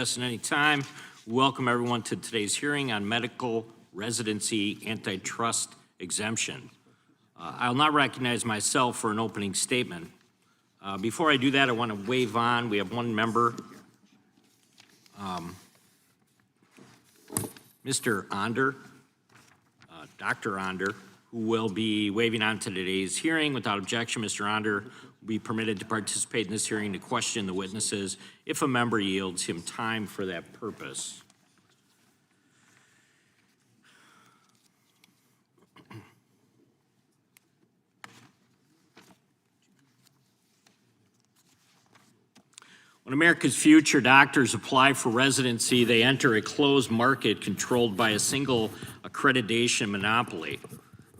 recess at any time. Welcome everyone to today's hearing on medical residency antitrust exemption. I'll now recognize myself for an opening statement. Before I do that, I want to wave on. We have one member, Mr. Onder, Dr. Onder, who will be waving on to today's hearing. Without objection, Mr. Onder will be permitted to participate in this hearing to question the witnesses if a member yields him time for that purpose. When America's future doctors apply for residency, they enter a closed market controlled by a single accreditation monopoly.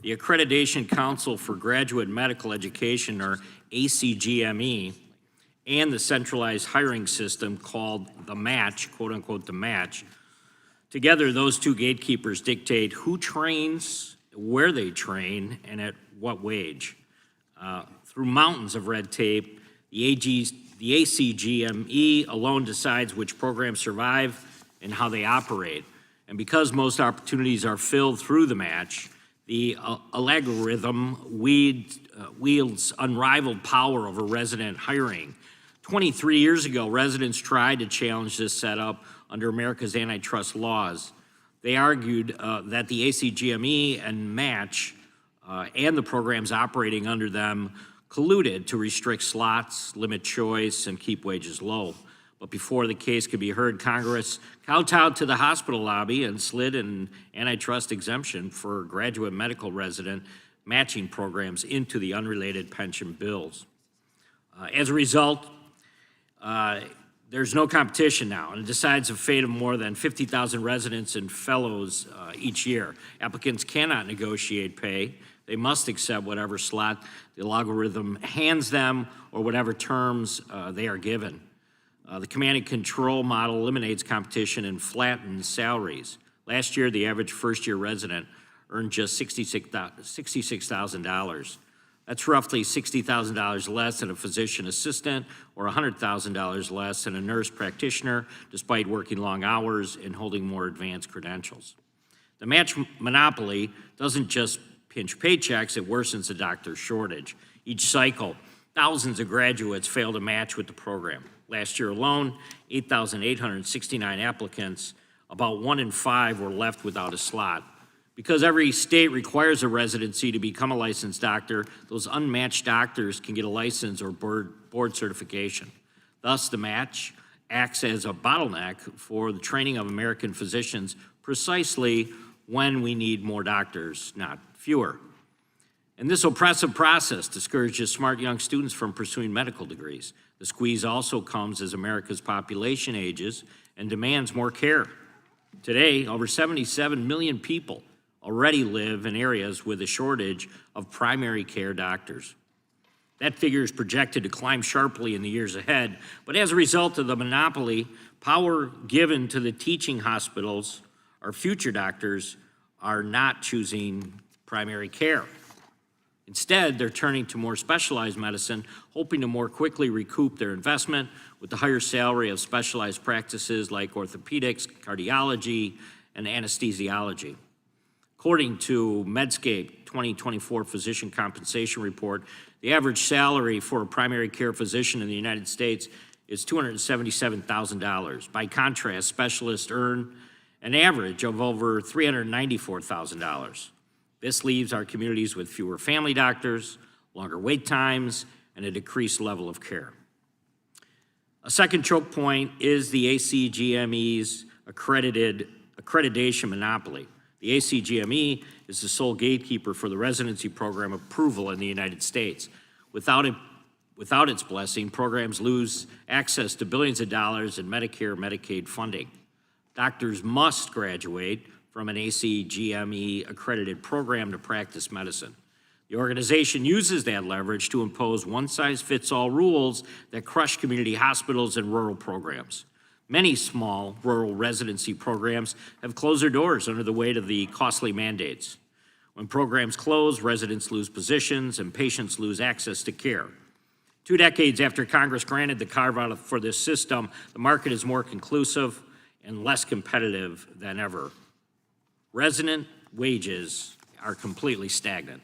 The Accreditation Council for Graduate Medical Education, or ACGME, and the centralized hiring system called the match, quote unquote the match. Together, those two gatekeepers dictate who trains, where they train, and at what wage. Through mountains of red tape, the ACGME alone decides which programs survive and how they operate. And because most opportunities are filled through the match, the algorithm wields unrivaled power over resident hiring. 23 years ago, residents tried to challenge this setup under America's antitrust laws. They argued that the ACGME and match and the programs operating under them colluded to restrict slots, limit choice, and keep wages low. But before the case could be heard, Congress kowtowed to the hospital lobby and slid an antitrust exemption for graduate medical resident matching programs into the unrelated pension bills. As a result, there's no competition now, and it decides the fate of more than 50,000 residents and fellows each year. Applicants cannot negotiate pay. They must accept whatever slot the algorithm hands them or whatever terms they are given. The command and control model eliminates competition and flattens salaries. Last year, the average first-year resident earned just $66,000. That's roughly $60,000 less than a physician assistant or $100,000 less than a nurse practitioner, despite working long hours and holding more advanced credentials. The match monopoly doesn't just pinch paychecks, it worsens the doctor shortage. Each cycle, thousands of graduates fail to match with the program. Last year alone, 8,869 applicants, about 1 in 5 were left without a slot. Because every state requires a residency to become a licensed doctor, those unmatched doctors can get a license or board certification. Thus, the match acts as a bottleneck for the training of American physicians precisely when we need more doctors, not fewer. And this oppressive process discourages smart young students from pursuing medical degrees. The squeeze also comes as America's population ages and demands more care. Today, over 77 million people already live in areas with a shortage of primary care doctors. That figure is projected to climb sharply in the years ahead, but as a result of the monopoly, power given to the teaching hospitals, our future doctors are not choosing primary care. Instead, they're turning to more specialized medicine, hoping to more quickly recoup their investment with the higher salary of specialized practices like orthopedics, cardiology, and anesthesiology. According to Medscape 2024 Physician Compensation Report, the average salary for a primary care physician in the United States is $277,000. By contrast, specialists earn an average of over $394,000. This leaves our communities with fewer family doctors, longer wait times, and a decreased level of care. A second choke point is the ACGME's accreditation monopoly. The ACGME is the sole gatekeeper for the residency program approval in the United States. Without its blessing, programs lose access to billions of dollars in Medicare, Medicaid funding. Doctors must graduate from an ACGME accredited program to practice medicine. The organization uses that leverage to impose one-size-fits-all rules that crush community hospitals and rural programs. Many small rural residency programs have closed their doors under the weight of the costly mandates. When programs close, residents lose positions and patients lose access to care. 2 decades after Congress granted the carve-out for this system, the market is more conclusive and less competitive than ever. Resident wages are completely stagnant.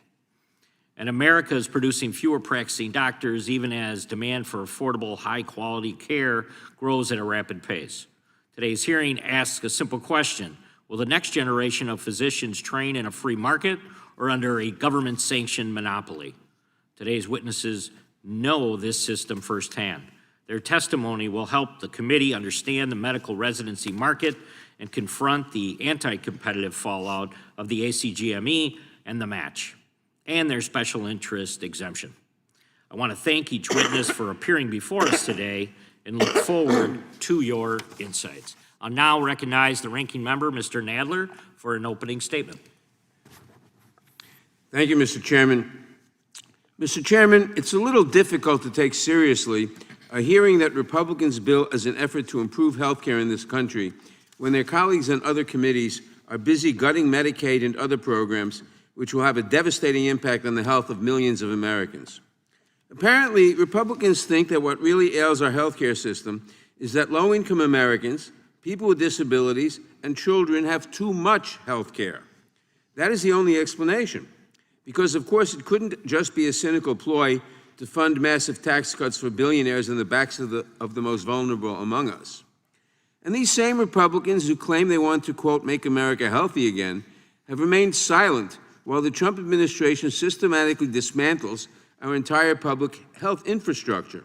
And America is producing fewer practicing doctors even as demand for affordable, high-quality care grows at a rapid pace. Today's hearing asks a simple question: will the next generation of physicians train in a free market or under a government-sanctioned monopoly? Today's witnesses know this system firsthand. Their testimony will help the committee understand the medical residency market and confront the anti-competitive fallout of the ACGME and the match, and their special interest exemption. I want to thank each witness for appearing before us today and look forward to your insights. I'll now recognize the ranking member, Mr. Nadler, for an opening statement. Thank you, Mr. Chairman. Mr. Chairman, it's a little difficult to take seriously a hearing that Republicans bill as an effort to improve health care in this country when their colleagues on other committees are busy gutting Medicaid and other programs which will have a devastating impact on the health of millions of Americans. Apparently, Republicans think that what really ails our health care system is that low-income Americans, people with disabilities, and children have too much health care. That is the only explanation. Because, of course, it couldn't just be a cynical ploy to fund massive tax cuts for billionaires in the backs of the most vulnerable among us. And these same Republicans who claim they want to, quote, make America healthy again, have remained silent while the Trump administration systematically dismantles our entire public health infrastructure.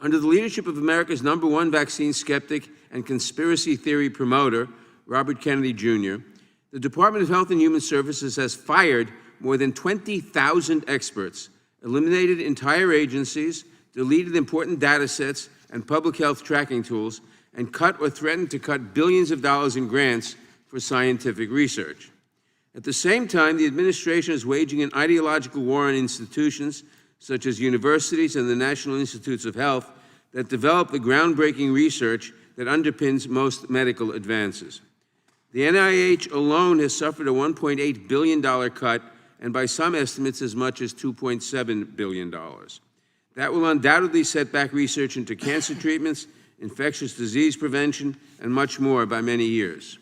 Under the leadership of America's #1 vaccine skeptic and conspiracy theory promoter, Robert Kennedy Jr., the Department of Health and Human Services has fired more than 20,000 experts, eliminated entire agencies, deleted important data sets and public health tracking tools, and cut or threatened to cut billions of dollars in grants for scientific research. At the same time, the administration is waging an ideological war on institutions such as universities and the National Institutes of Health that develop the groundbreaking research that underpins most medical advances. The NIH alone has suffered a $1.8 billion cut, and by some estimates as much as $2.7 billion. That will undoubtedly set back research into cancer treatments, infectious disease prevention, and much more by many years.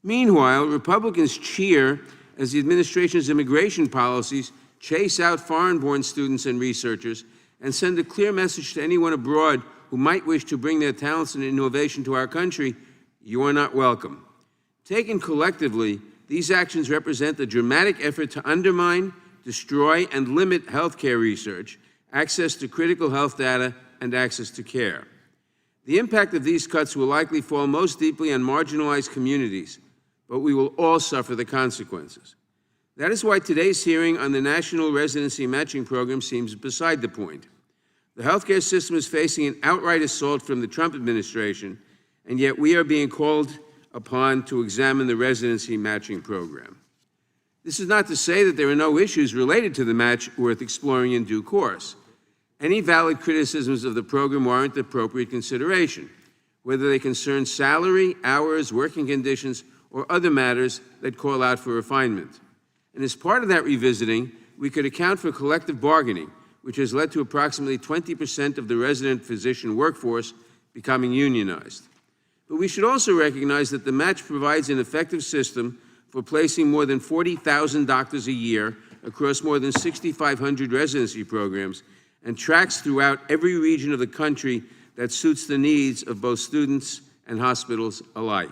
Meanwhile, Republicans cheer as the administration's immigration policies chase out foreign-born students and researchers and send a clear message to anyone abroad who might wish to bring their talents and innovation to our country: you are not welcome. Taken collectively, these actions represent a dramatic effort to undermine, destroy, and limit healthcare research, access to critical health data, and access to care. The impact of these cuts will likely fall most deeply on marginalized communities, but we will all suffer the consequences. That is why today's hearing on the National Residency Matching Program seems beside the point. The healthcare system is facing an outright assault from the Trump administration, and yet we are being called upon to examine the residency matching program. This is not to say that there are no issues related to the match worth exploring in due course. Any valid criticisms of the program warrant appropriate consideration, whether they concern salary, hours, working conditions, or other matters that call out for refinement. And as part of that revisiting, we could account for collective bargaining, which has led to approximately 20% of the resident physician workforce becoming unionized. But we should also recognize that the match provides an effective system for placing more than 40,000 doctors a year across more than 6,500 residency programs and tracks throughout every region of the country that suits the needs of both students and hospitals alike.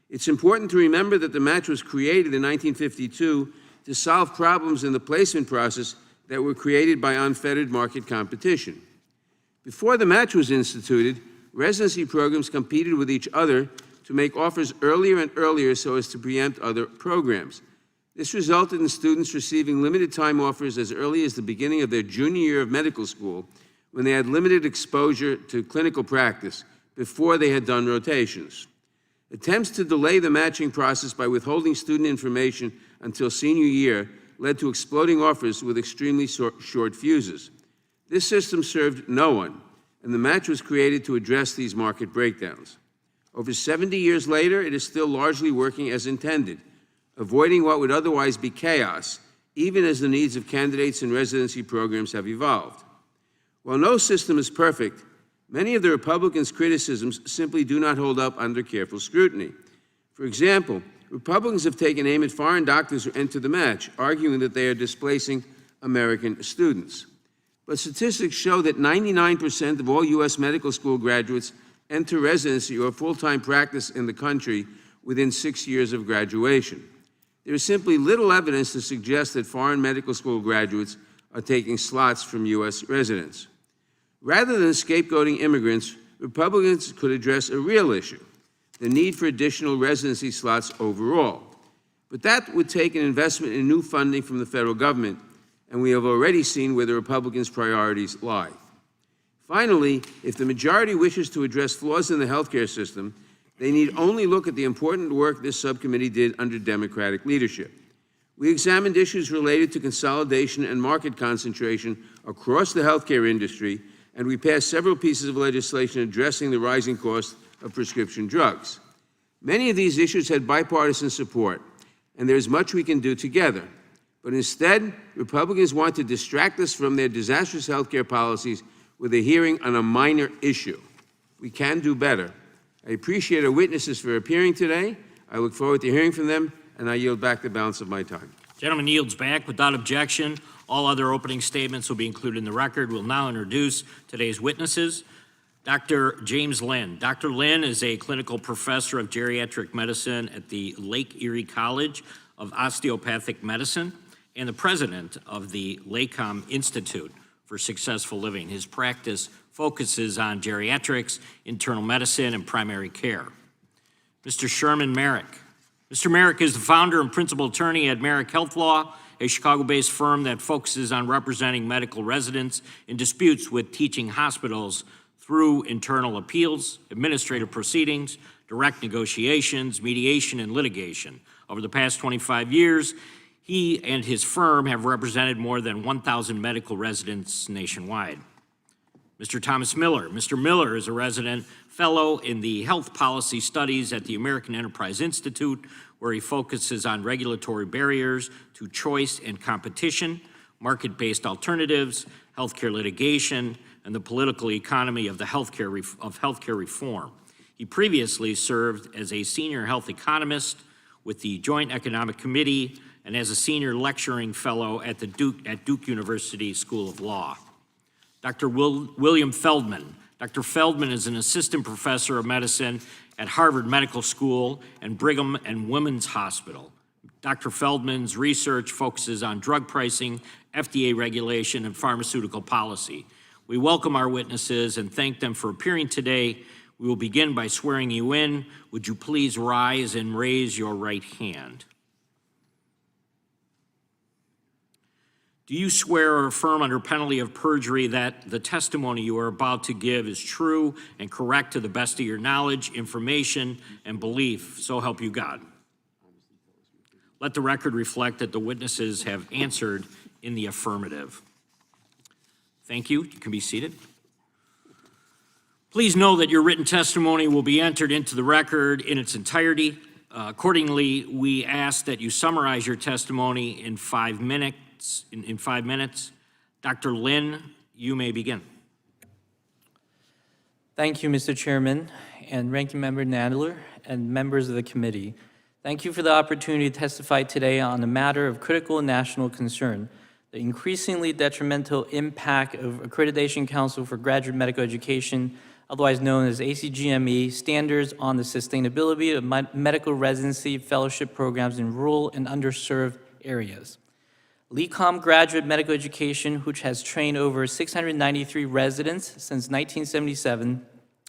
It's important to remember that the match was created in 1952 to solve problems in the placement process that were created by unfettered market competition. Before the match was instituted, residency programs competed with each other to make offers earlier and earlier so as to preempt other programs. This resulted in students receiving limited time offers as early as the beginning of their junior year of medical school, when they had limited exposure to clinical practice before they had done rotations. Attempts to delay the matching process by withholding student information until senior year led to exploding offers with extremely short fuses. This system served no one, and the match was created to address these market breakdowns. Over 70 years later, it is still largely working as intended, avoiding what would otherwise be chaos, even as the needs of candidates and residency programs have evolved. While no system is perfect, many of the Republicans' criticisms simply do not hold up under careful scrutiny. For example, Republicans have taken aim at foreign doctors who enter the match, arguing that they are displacing American students. But statistics show that 99% of all U.S. medical school graduates enter residency or full-time practice in the country within 6 years of graduation. There is simply little evidence to suggest that foreign medical school graduates are taking slots from U.S. residents. Rather than scapegoating immigrants, Republicans could address a real issue, the need for additional residency slots overall. But that would take an investment in new funding from the federal government, and we have already seen where the Republicans' priorities lie. Finally, if the majority wishes to address flaws in the healthcare system, they need only look at the important work this subcommittee did under Democratic leadership. We examined issues related to consolidation and market concentration across the healthcare industry, and we passed several pieces of legislation addressing the rising cost of prescription drugs. Many of these issues had bipartisan support, and there is much we can do together. But instead, Republicans want to distract us from their disastrous healthcare policies with a hearing on a minor issue. We can do better. I appreciate our witnesses for appearing today. I look forward to hearing from them, and I yield back the balance of my time. Gentleman yields back without objection. All other opening statements will be included in the record. We'll now introduce today's witnesses. Dr. James Lynn. Dr. Lynn is a clinical professor of geriatric medicine at the Lake Erie College of Osteopathic Medicine and the president of the LACOM Institute for Successful Living. His practice focuses on geriatrics, internal medicine, and primary care. Mr. Sherman Marek. Mr. Marek is the founder and principal attorney at Marek Health Law, a Chicago-based firm that focuses on representing medical residents in disputes with teaching hospitals through internal appeals, administrative proceedings, direct negotiations, mediation, and litigation. Over the past 25 years, he and his firm have represented more than 1,000 medical residents nationwide. Mr. Thomas Miller. Mr. Miller is a resident fellow in the Health Policy Studies at the American Enterprise Institute, where he focuses on regulatory barriers to choice and competition, market-based alternatives, healthcare litigation, and the political economy of healthcare reform. He previously served as a senior health economist with the Joint Economic Committee and as a senior lecturing fellow at Duke University School of Law. Dr. William Feldman. Dr. Feldman is an assistant professor of medicine at Harvard Medical School and Brigham and Women's Hospital. Dr. Feldman's research focuses on drug pricing, FDA regulation, and pharmaceutical policy. We welcome our witnesses and thank them for appearing today. We will begin by swearing you in. Would you please rise and raise your right hand? Do you swear or affirm under penalty of perjury that the testimony you are about to give is true and correct to the best of your knowledge, information, and belief? So help you God. Let the record reflect that the witnesses have answered in the affirmative. Thank you. You can be seated. Please know that your written testimony will be entered into the record in its entirety. Accordingly, we ask that you summarize your testimony in 5 minutes. In 5 minutes. Dr. Lynn, you may begin. Thank you, Mr. Chairman and Ranking Member Nadler and members of the committee. Thank you for the opportunity to testify today on a matter of critical national concern, the increasingly detrimental impact of Accreditation Council for Graduate Medical Education, otherwise known as ACGME, standards on the sustainability of medical residency fellowship programs in rural and underserved areas. LACOM Graduate Medical Education, which has trained over 693 residents since 1977,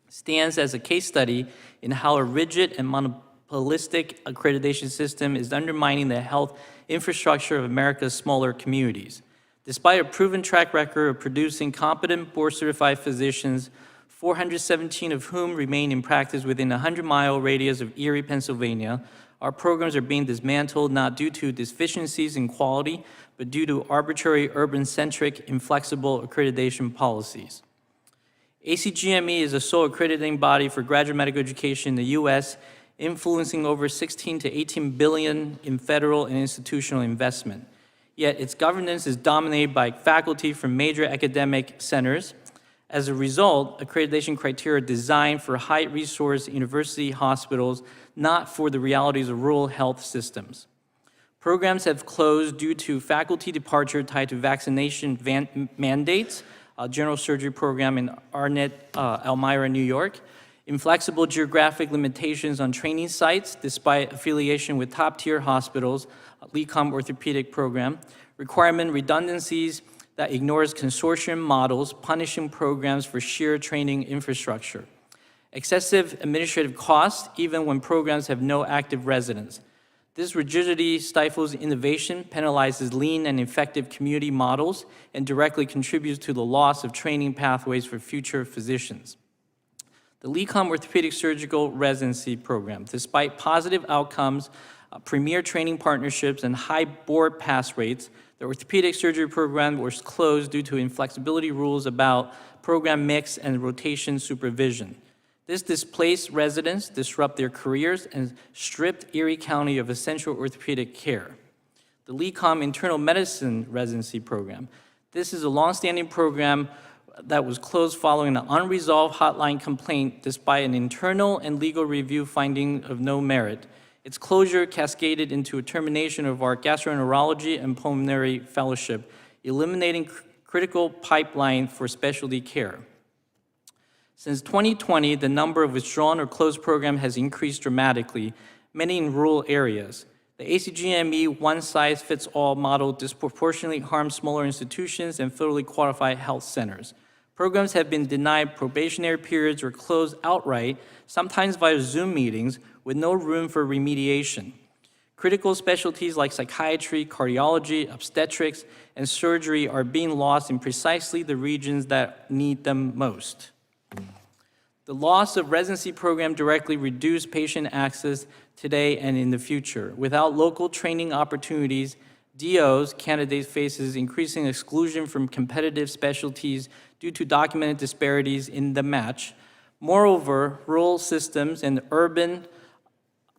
stands as a case study in how a rigid and monopolistic accreditation system is undermining the health infrastructure of America's smaller communities. Despite a proven track record of producing competent board-certified physicians, 417 of whom remain in practice within a 100-mile radius of Erie, Pennsylvania, our programs are being dismantled not due to deficiencies in quality, but due to arbitrary, urban-centric, inflexible accreditation policies. ACGME is the sole accrediting body for graduate medical education in the U.S., influencing over $16 to $18 billion in federal and institutional investment. Yet its governance is dominated by faculty from major academic centers, As a result, accreditation criteria are designed for high-resource university hospitals, not for the realities of rural health systems. Programs have closed due to faculty departure tied to vaccination mandates, a general surgery program in Arnett, Elmira, New York, inflexible geographic limitations on training sites despite affiliation with top-tier hospitals, LECOM orthopedic program, requirement redundancies that ignores consortium models, punishing programs for sheer training infrastructure, excessive administrative costs even when programs have no active residents. This rigidity stifles innovation, penalizes lean and effective community models, and directly contributes to the loss of training pathways for future physicians. The LECOM Orthopedic Surgical Residency Program, despite positive outcomes, premier training partnerships, and high board pass rates, the orthopedic surgery program was closed due to inflexibility rules about program mix and rotation supervision. This displaced residents, disrupted their careers, and stripped Erie County of essential orthopedic care. The LECOM Internal Medicine Residency Program. This is a longstanding program that was closed following an unresolved hotline complaint despite an internal and legal review finding of no merit. Its closure cascaded into a termination of our gastroenterology and pulmonary fellowship, eliminating critical pipeline for specialty care. Since 2020, the number of withdrawn or closed programs has increased dramatically, many in rural areas. The ACGME one-size-fits-all model disproportionately harms smaller institutions and federally qualified health centers. Programs have been denied probationary periods or closed outright, sometimes via Zoom meetings, with no room for remediation. Critical specialties like psychiatry, cardiology, obstetrics, and surgery are being lost in precisely the regions that need them most. The loss of residency program directly reduced patient access today and in the future. Without local training opportunities, DOs, candidates, faces increasing exclusion from competitive specialties due to documented disparities in the match. Moreover, rural systems and urban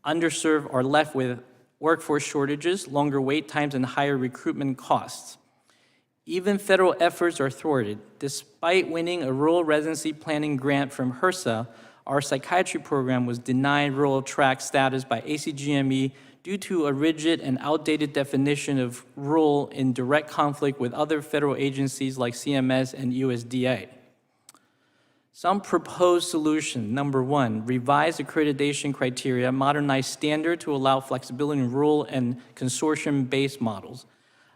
underserved are left with workforce shortages, longer wait times, and higher recruitment costs. Even federal efforts are thwarted. Despite winning a rural residency planning grant from HRSA, our psychiatry program was denied rural track status by ACGME due to a rigid and outdated definition of rural in direct conflict with other federal agencies like CMS and USDA. Some proposed solutions: number one, revise accreditation criteria, modernize standard to allow flexibility in rural and consortium-based models.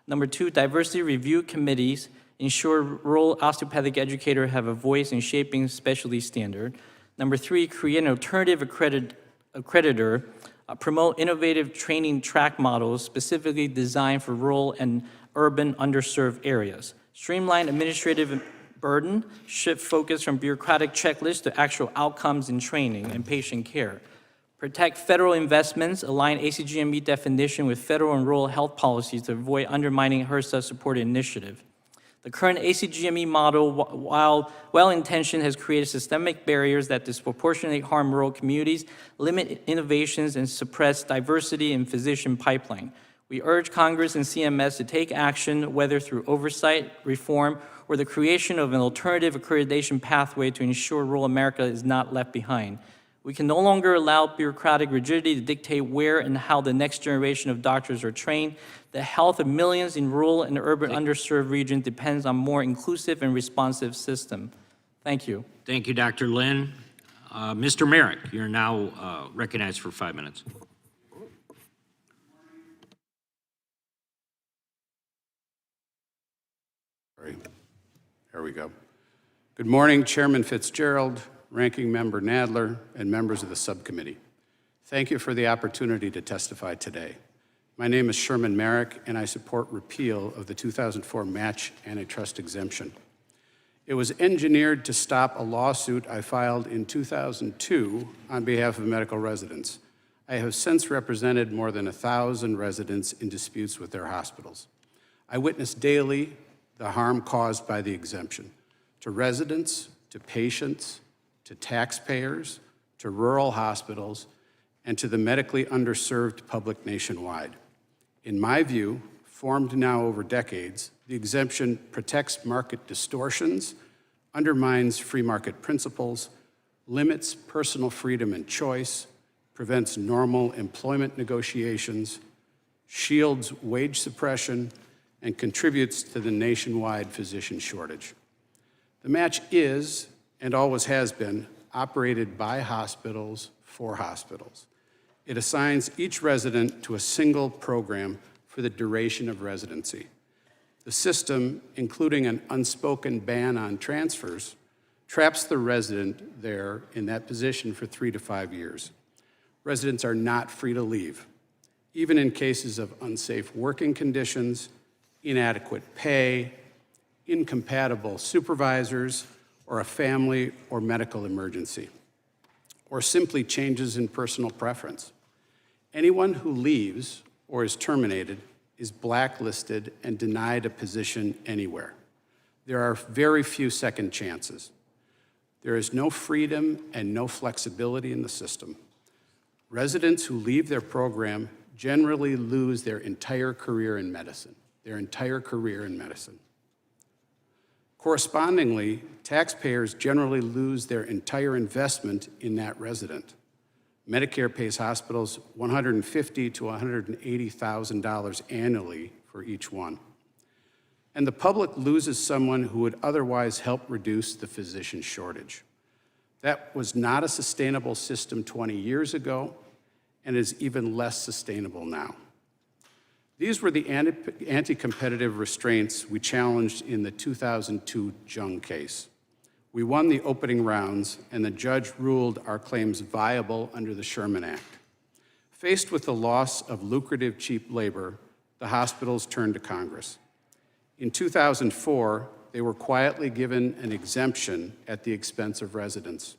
Number two, diversity review committees ensure rural osteopathic educators have a voice in shaping specialty standard. Number three, create an alternative accreditor, promote innovative training track models specifically designed for rural and urban underserved areas. Streamline administrative burden, shift focus from bureaucratic checklists to actual outcomes in training and patient care. Protect federal investments, align ACGME definition with federal and rural health policies to avoid undermining HRSA-supported initiative. The current ACGME model, while well-intentioned, has created systemic barriers that disproportionately harm rural communities, limit innovations, and suppress diversity in physician pipeline. We urge Congress and CMS to take action, whether through oversight, reform, or the creation of an alternative accreditation pathway to ensure rural America is not left behind. We can no longer allow bureaucratic rigidity to dictate where and how the next generation of doctors are trained. The health of millions in rural and urban underserved regions depends on more inclusive and responsive system. Thank you. Thank you, Dr. Lin. Mr. Marek, you're now recognized for 5 minutes. Here we go. Good morning, Chairman Fitzgerald, Ranking Member Nadler, and members of the subcommittee. Thank you for the opportunity to testify today. My name is Sherman Marek, and I support repeal of the 2004 match antitrust exemption. It was engineered to stop a lawsuit I filed in 2002 on behalf of medical residents. I have since represented more than 1,000 residents in disputes with their hospitals. I witness daily the harm caused by the exemption to residents, to patients, to taxpayers, to rural hospitals, and to the medically underserved public nationwide. In my view, formed now over decades, the exemption protects market distortions, undermines free market principles, limits personal freedom and choice, prevents normal employment negotiations, shields wage suppression, and contributes to the nationwide physician shortage. The match is, and always has been, operated by hospitals for hospitals. It assigns each resident to a single program for the duration of residency. The system, including an unspoken ban on transfers, traps the resident there in that position for 3 to 5 years. Residents are not free to leave, even in cases of unsafe working conditions, inadequate pay, incompatible supervisors, or a family or medical emergency, or simply changes in personal preference. Anyone who leaves or is terminated is blacklisted and denied a position anywhere. There are very few second chances. There is no freedom and no flexibility in the system. Residents who leave their program generally lose their entire career in medicine. Correspondingly, taxpayers generally lose their entire investment in that resident. Medicare pays hospitals $150,000 to $180,000 annually for each one. And the public loses someone who would otherwise help reduce the physician shortage. That was not a sustainable system 20 years ago, and is even less sustainable now. These were the anti-competitive restraints we challenged in the 2002 Jung case. We won the opening rounds, and the judge ruled our claims viable under the Sherman Act. Faced with the loss of lucrative, cheap labor, the hospitals turned to Congress. In 2004, they were quietly given an exemption at the expense of residents.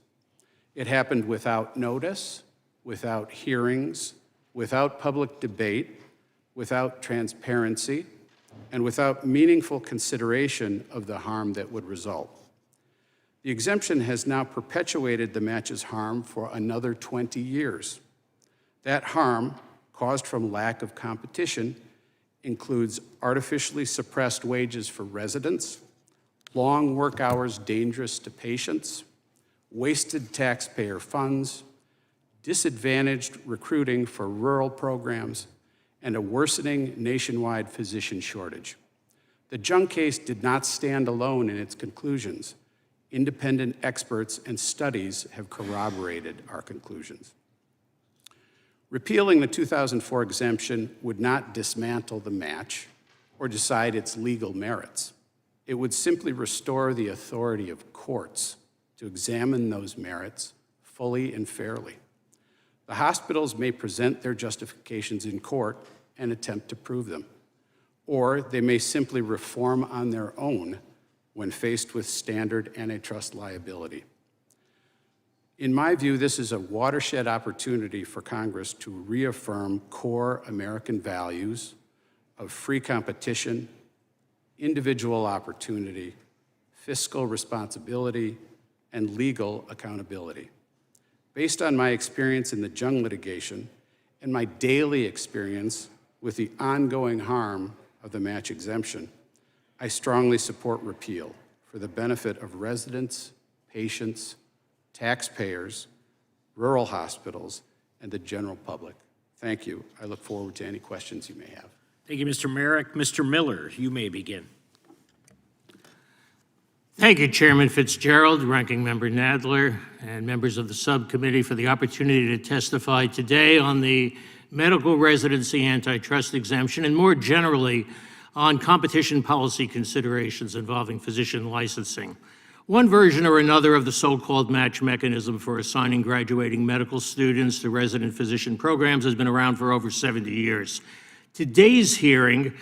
It happened without notice, without hearings, without public debate, without transparency, and without meaningful consideration of the harm that would result. The exemption has now perpetuated the match's harm for another 20 years. That harm, caused from lack of competition, includes artificially suppressed wages for residents, long work hours dangerous to patients, wasted taxpayer funds, disadvantaged recruiting for rural programs, and a worsening nationwide physician shortage. The Jung case did not stand alone in its conclusions. Independent experts and studies have corroborated our conclusions. Repealing the 2004 exemption would not dismantle the match or decide its legal merits. It would simply restore the authority of courts to examine those merits fully and fairly. The hospitals may present their justifications in court and attempt to prove them, or they may simply reform on their own when faced with standard antitrust liability. In my view, this is a watershed opportunity for Congress to reaffirm core American values of free competition, individual opportunity, fiscal responsibility, and legal accountability. Based on my experience in the Jung litigation and my daily experience with the ongoing harm of the match exemption, I strongly support repeal for the benefit of residents, patients, taxpayers, rural hospitals, and the general public. Thank you. I look forward to any questions you may have. Thank you, Mr. Marek. Mr. Miller, you may begin. Thank you, Chairman Fitzgerald, Ranking Member Nadler, and members of the subcommittee for the opportunity to testify today on the medical residency antitrust exemption and more generally on competition policy considerations involving physician licensing. One version or another of the so-called match mechanism for assigning graduating medical students to resident physician programs has been around for over 70 years. Today's hearing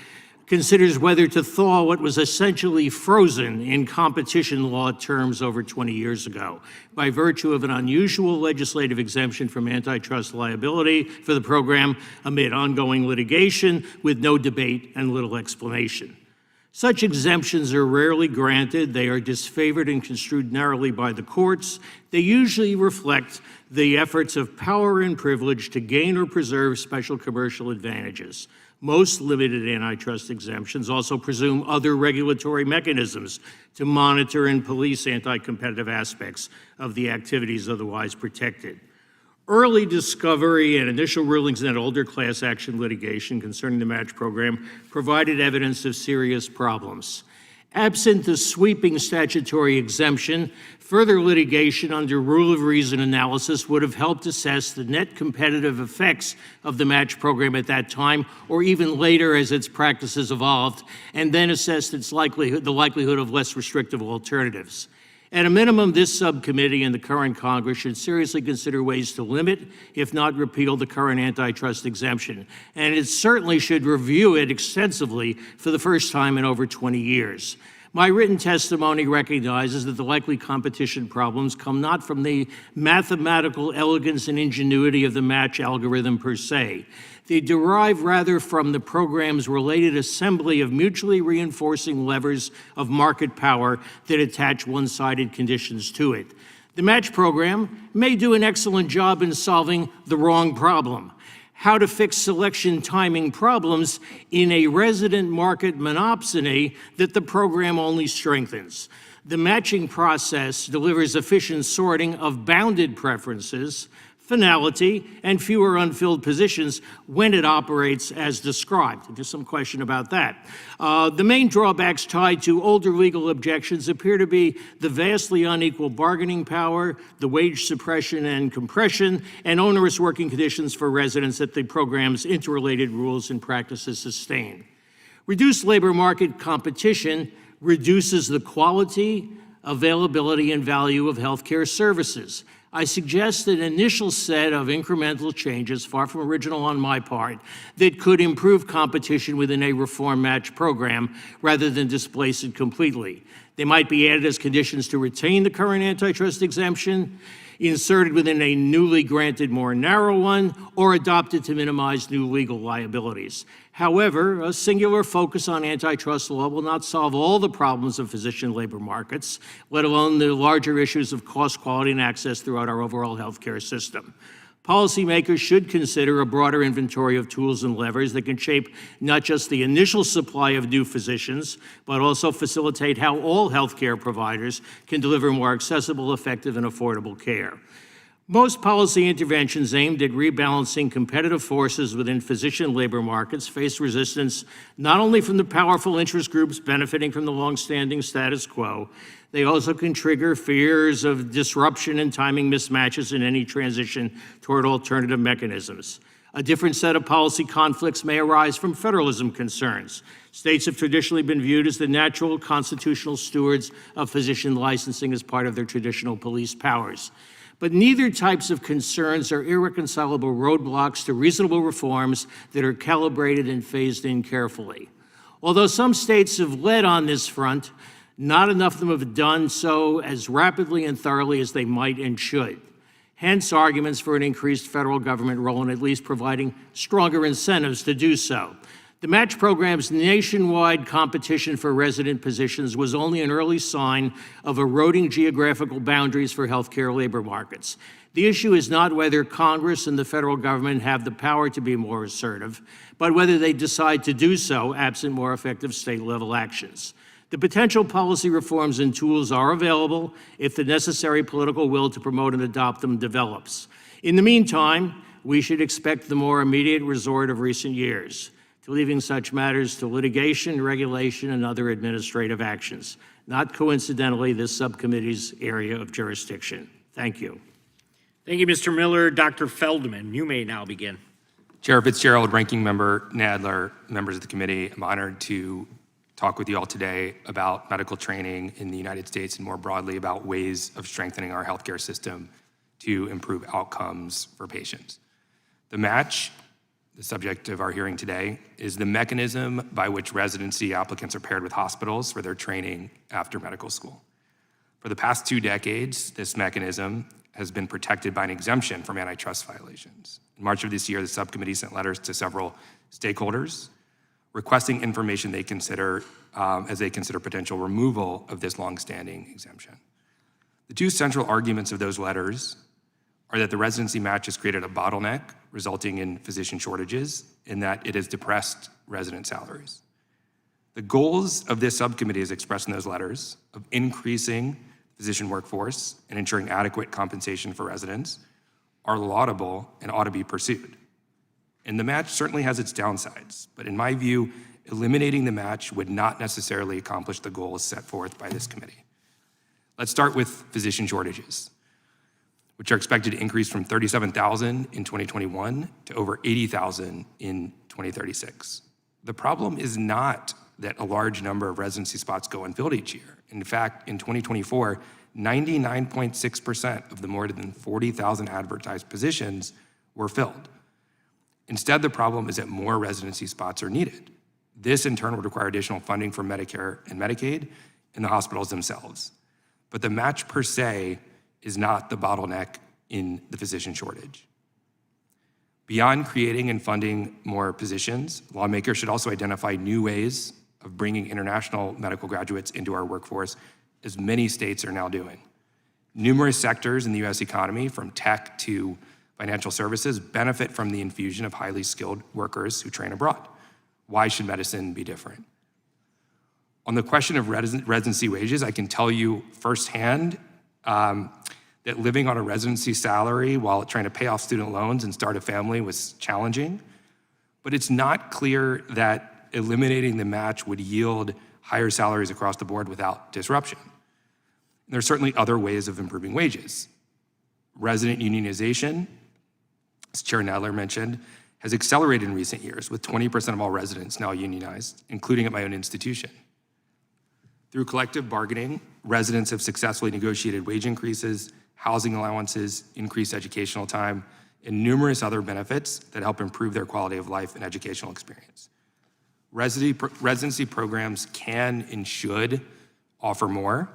considers whether to thaw what was essentially frozen in competition law terms over 20 years ago by virtue of an unusual legislative exemption from antitrust liability for the program amid ongoing litigation with no debate and little explanation. Such exemptions are rarely granted. They are disfavored and construed narrowly by the courts. They usually reflect the efforts of power and privilege to gain or preserve special commercial advantages. Most limited antitrust exemptions also presume other regulatory mechanisms to monitor and police anti-competitive aspects of the activities otherwise protected. Early discovery and initial rulings in that older class action litigation concerning the match program provided evidence of serious problems. Absent the sweeping statutory exemption, further litigation under rule of reason analysis would have helped assess the net competitive effects of the match program at that time, or even later as its practices evolved, and then assessed its likelihood, the likelihood of less restrictive alternatives. At a minimum, this subcommittee and the current Congress should seriously consider ways to limit, if not repeal, the current antitrust exemption. And it certainly should review it extensively for the first time in over 20 years. My written testimony recognizes that the likely competition problems come not from the mathematical elegance and ingenuity of the match algorithm per se. They derive rather from the program's related assembly of mutually reinforcing levers of market power that attach one-sided conditions to it. The match program may do an excellent job in solving the wrong problem. How to fix selection timing problems in a resident market monopsony that the program only strengthens. The matching process delivers efficient sorting of bounded preferences, finality, and fewer unfilled positions when it operates as described. There's some question about that. The main drawbacks tied to older legal objections appear to be the vastly unequal bargaining power, the wage suppression and compression, and onerous working conditions for residents that the program's interrelated rules and practices sustain. Reduced labor market competition reduces the quality, availability, and value of healthcare services. I suggest an initial set of incremental changes, far from original on my part, that could improve competition within a reform match program rather than displace it completely. They might be added as conditions to retain the current antitrust exemption, inserted within a newly granted more narrow one, or adopted to minimize new legal liabilities. However, a singular focus on antitrust law will not solve all the problems of physician labor markets, let alone the larger issues of cost, quality, and access throughout our overall healthcare system. Policymakers should consider a broader inventory of tools and levers that can shape not just the initial supply of new physicians, but also facilitate how all healthcare providers can deliver more accessible, effective, and affordable care. Most policy interventions aimed at rebalancing competitive forces within physician labor markets face resistance not only from the powerful interest groups benefiting from the longstanding status quo, they also can trigger fears of disruption and timing mismatches in any transition toward alternative mechanisms. A different set of policy conflicts may arise from federalism concerns. States have traditionally been viewed as the natural constitutional stewards of physician licensing as part of their traditional police powers. But neither types of concerns are irreconcilable roadblocks to reasonable reforms that are calibrated and phased in carefully. Although some states have led on this front, not enough of them have done so as rapidly and thoroughly as they might and should. Hence, arguments for an increased federal government role in at least providing stronger incentives to do so. The match program's nationwide competition for resident positions was only an early sign of eroding geographical boundaries for healthcare labor markets. The issue is not whether Congress and the federal government have the power to be more assertive, but whether they decide to do so absent more effective state-level actions. The potential policy reforms and tools are available if the necessary political will to promote and adopt them develops. In the meantime, we should expect the more immediate resort of recent years, to leaving such matters to litigation, regulation, and other administrative actions. Not coincidentally, this subcommittee's area of jurisdiction. Thank you. Thank you, Mr. Miller. Dr. Feldman, you may now begin. Chair Fitzgerald, Ranking Member Nadler, members of the committee, I'm honored to talk with you all today about medical training in the United States and more broadly about ways of strengthening our healthcare system to improve outcomes for patients. The match, the subject of our hearing today, is the mechanism by which residency applicants are paired with hospitals for their training after medical school. For the past 2 decades, this mechanism has been protected by an exemption from antitrust violations. In March of this year, the subcommittee sent letters to several stakeholders requesting information they consider as they consider potential removal of this longstanding exemption. The two central arguments of those letters are that the residency match has created a bottleneck resulting in physician shortages and that it has depressed resident salaries. The goals of this subcommittee, as expressed in those letters, of increasing physician workforce and ensuring adequate compensation for residents are laudable and ought to be pursued. And the match certainly has its downsides, but in my view, eliminating the match would not necessarily accomplish the goals set forth by this committee. Let's start with physician shortages, which are expected to increase from 37,000 in 2021 to over 80,000 in 2036. The problem is not that a large number of residency spots go unfilled each year. In fact, in 2024, 99.6% of the more than 40,000 advertised positions were filled. Instead, the problem is that more residency spots are needed. This, in turn, would require additional funding for Medicare and Medicaid and the hospitals themselves. But the match per se is not the bottleneck in the physician shortage. Beyond creating and funding more positions, lawmakers should also identify new ways of bringing international medical graduates into our workforce, as many states are now doing. Numerous sectors in the US economy, from tech to financial services, benefit from the infusion of highly skilled workers who train abroad. Why should medicine be different? On the question of residency wages, I can tell you firsthand that living on a residency salary while trying to pay off student loans and start a family was challenging, but it's not clear that eliminating the match would yield higher salaries across the board without disruption. There are certainly other ways of improving wages. Resident unionization, as Chair Nadler mentioned, has accelerated in recent years, with 20% of all residents now unionized, including at my own institution. Through collective bargaining, residents have successfully negotiated wage increases, housing allowances, increased educational time, and numerous other benefits that help improve their quality of life and educational experience. Residency programs can and should offer more,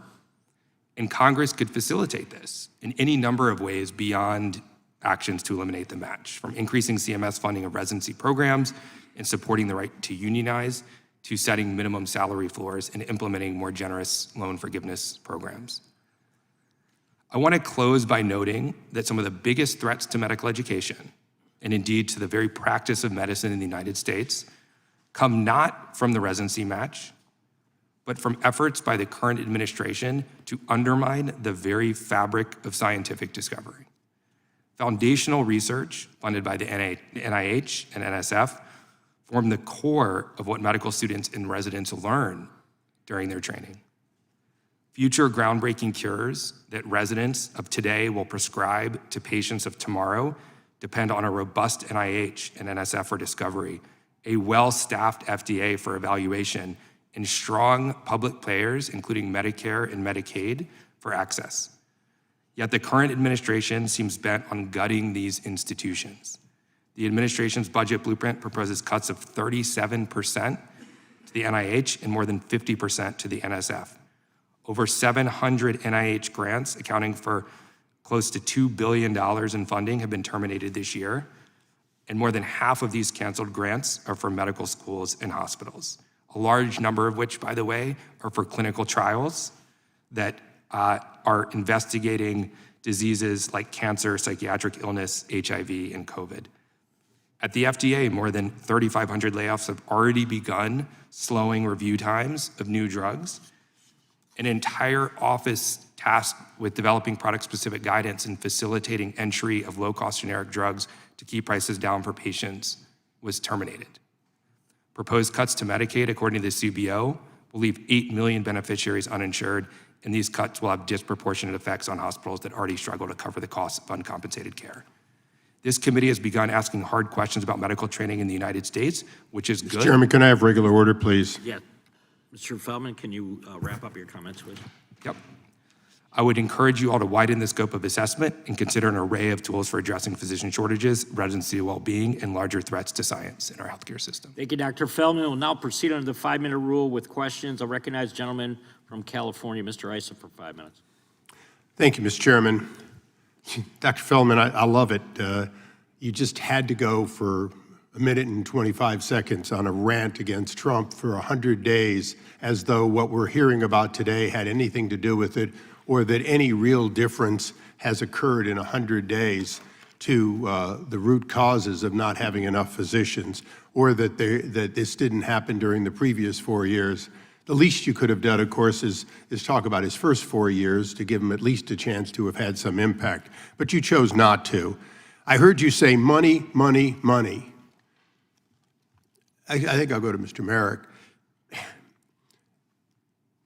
and Congress could facilitate this in any number of ways beyond actions to eliminate the match, from increasing CMS funding of residency programs and supporting the right to unionize, to setting minimum salary floors and implementing more generous loan forgiveness programs. I want to close by noting that some of the biggest threats to medical education, and indeed to the very practice of medicine in the United States, come not from the residency match, but from efforts by the current administration to undermine the very fabric of scientific discovery. Foundational research funded by the NIH and NSF form the core of what medical students and residents learn during their training. Future groundbreaking cures that residents of today will prescribe to patients of tomorrow depend on a robust NIH and NSF for discovery, a well-staffed FDA for evaluation, and strong public players, including Medicare and Medicaid, for access. Yet the current administration seems bent on gutting these institutions. The administration's budget blueprint proposes cuts of 37% to the NIH and more than 50% to the NSF. Over 700 NIH grants, accounting for close to $2 billion in funding, have been terminated this year, and more than half of these canceled grants are for medical schools and hospitals, a large number of which, by the way, are for clinical trials that are investigating diseases like cancer, psychiatric illness, HIV, and COVID. At the FDA, more than 3,500 layoffs have already begun slowing review times of new drugs. An entire office tasked with developing product-specific guidance and facilitating entry of low-cost generic drugs to keep prices down for patients was terminated. Proposed cuts to Medicaid, according to the CBO, will leave 8 million beneficiaries uninsured, and these cuts will have disproportionate effects on hospitals that already struggle to cover the costs of uncompensated care. This committee has begun asking hard questions about medical training in the United States, which is good. Mr. Chairman, can I have regular order, please? Yeah. Mr. Feldman, can you wrap up your comments, please? Yep. I would encourage you all to widen the scope of assessment and consider an array of tools for addressing physician shortages, residency well-being, and larger threats to science in our healthcare system. Thank you, Dr. Feldman. We'll now proceed under the 5-minute rule with questions. I'll recognize the gentleman from California, Mr. Issa, for 5 minutes. Thank you, Mr. Chairman. Dr. Feldman, I love it. You just had to go for a minute and 25 seconds on a rant against Trump for 100 days as though what we're hearing about today had anything to do with it, or that any real difference has occurred in 100 days to the root causes of not having enough physicians, or that this didn't happen during the previous 4 years. The least you could have done, of course, is talk about his first 4 years to give him at least a chance to have had some impact. But you chose not to. I heard you say money, money, money. I think I'll go to Mr. Marek.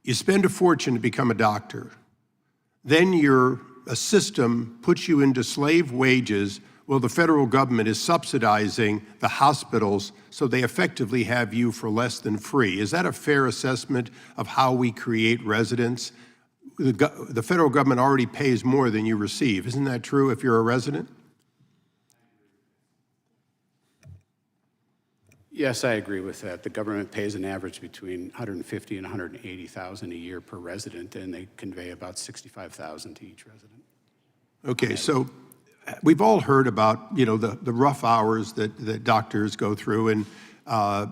You spend a fortune to become a doctor. Then a system puts you into slave wages. Well, the federal government is subsidizing the hospitals, so they effectively have you for less than free. Is that a fair assessment of how we create residents? The federal government already pays more than you receive. Isn't that true if you're a resident? Yes, I agree with that. The government pays an average between $150,000 and $180,000 a year per resident, and they convey about $65,000 to each resident. Okay, so we've all heard about, the rough hours that doctors go through, and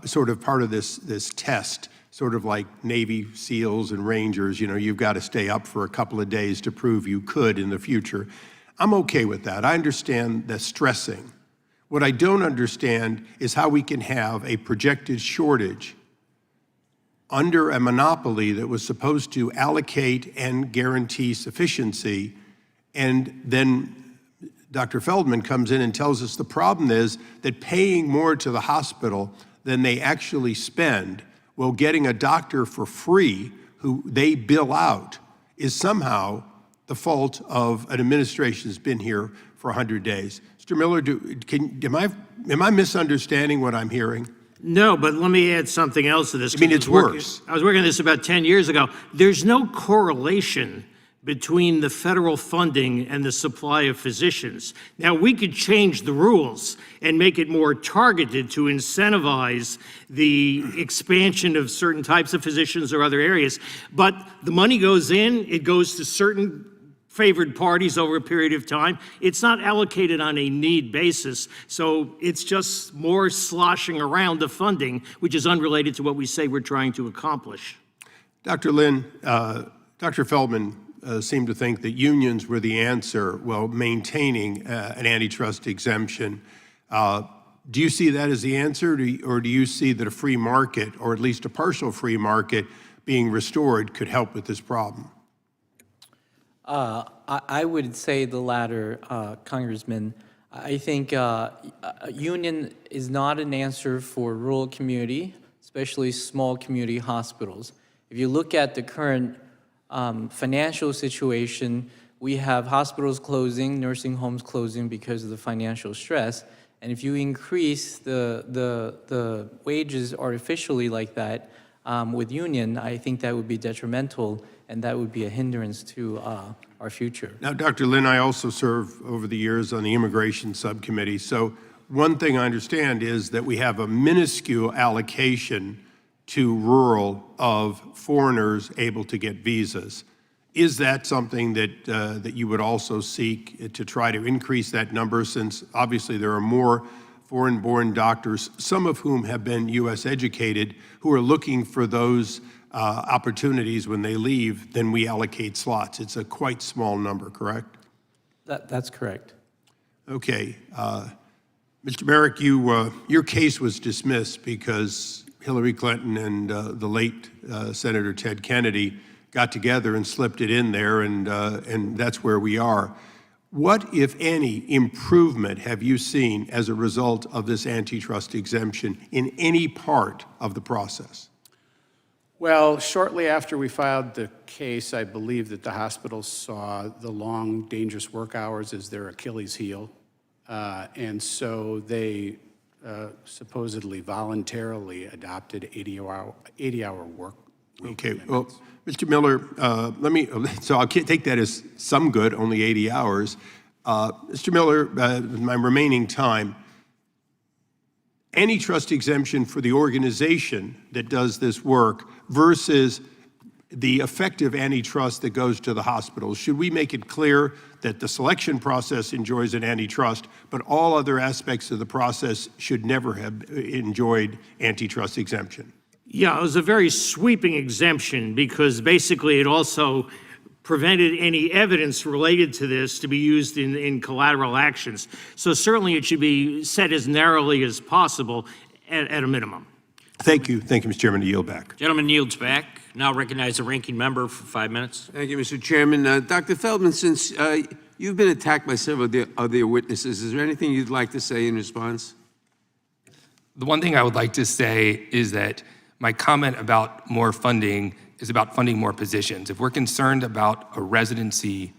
sort of part of this test, sort of like Navy SEALs and Rangers, you've got to stay up for a couple of days to prove you could in the future. I'm okay with that. I understand the stressing. What I don't understand is how we can have a projected shortage under a monopoly that was supposed to allocate and guarantee sufficiency, and then Dr. Feldman comes in and tells us the problem is that paying more to the hospital than they actually spend while getting a doctor for free who they bill out is somehow the fault of an administration that's been here for 100 days. Mr. Miller, am I misunderstanding what I'm hearing? No, but let me add something else to this. I mean, it's worse. I was working on this about 10 years ago. There's no correlation between the federal funding and the supply of physicians. Now, we could change the rules and make it more targeted to incentivize the expansion of certain types of physicians or other areas, but the money goes in, it goes to certain favored parties over a period of time. It's not allocated on a need basis, so it's just more sloshing around the funding, which is unrelated to what we say we're trying to accomplish. Dr. Lin, Dr. Feldman seemed to think that unions were the answer while maintaining an antitrust exemption. Do you see that as the answer, or do you see that a free market, or at least a partial free market, being restored could help with this problem? I would say the latter, Congressman. I think a union is not an answer for rural community, especially small community hospitals. If you look at the current financial situation, we have hospitals closing, nursing homes closing because of the financial stress. And if you increase the wages artificially like that with union, I think that would be detrimental, and that would be a hindrance to our future. Now, Dr. Lin, I also serve over the years on the Immigration Subcommittee. So one thing I understand is that we have a minuscule allocation to rural of foreigners able to get visas. Is that something that that you would also seek to try to increase that number, since obviously there are more foreign-born doctors, some of whom have been U.S. educated, who are looking for those opportunities when they leave, then we allocate slots. It's a quite small number, correct? That's correct. Okay. Mr. Marek, your case was dismissed because Hillary Clinton and the late Senator Ted Kennedy got together and slipped it in there, and that's where we are. What, if any, improvement have you seen as a result of this antitrust exemption in any part of the process? Well, shortly after we filed the case, I believe that the hospitals saw the long, dangerous work hours as their Achilles heel. And so they supposedly voluntarily adopted 80-hour work week. Okay, well, Mr. Miller, so I'll take that as some good, only 80 hours. Mr. Miller, my remaining time, antitrust exemption for the organization that does this work versus the effective antitrust that goes to the hospitals? Should we make it clear that the selection process enjoys an antitrust, but all other aspects of the process should never have enjoyed antitrust exemption? Yeah, it was a very sweeping exemption because basically it also prevented any evidence related to this to be used in collateral actions. So certainly it should be set as narrowly as possible at a minimum. Thank you, Mr. Chairman. I yield back. Gentleman yields back. Now recognize the ranking member for 5 minutes. Thank you, Mr. Chairman. Dr. Feldman, since you've been attacked by several other witnesses, is there anything you'd like to say in response? The one thing I would like to say is that my comment about more funding is about funding more positions. If we're concerned about a residency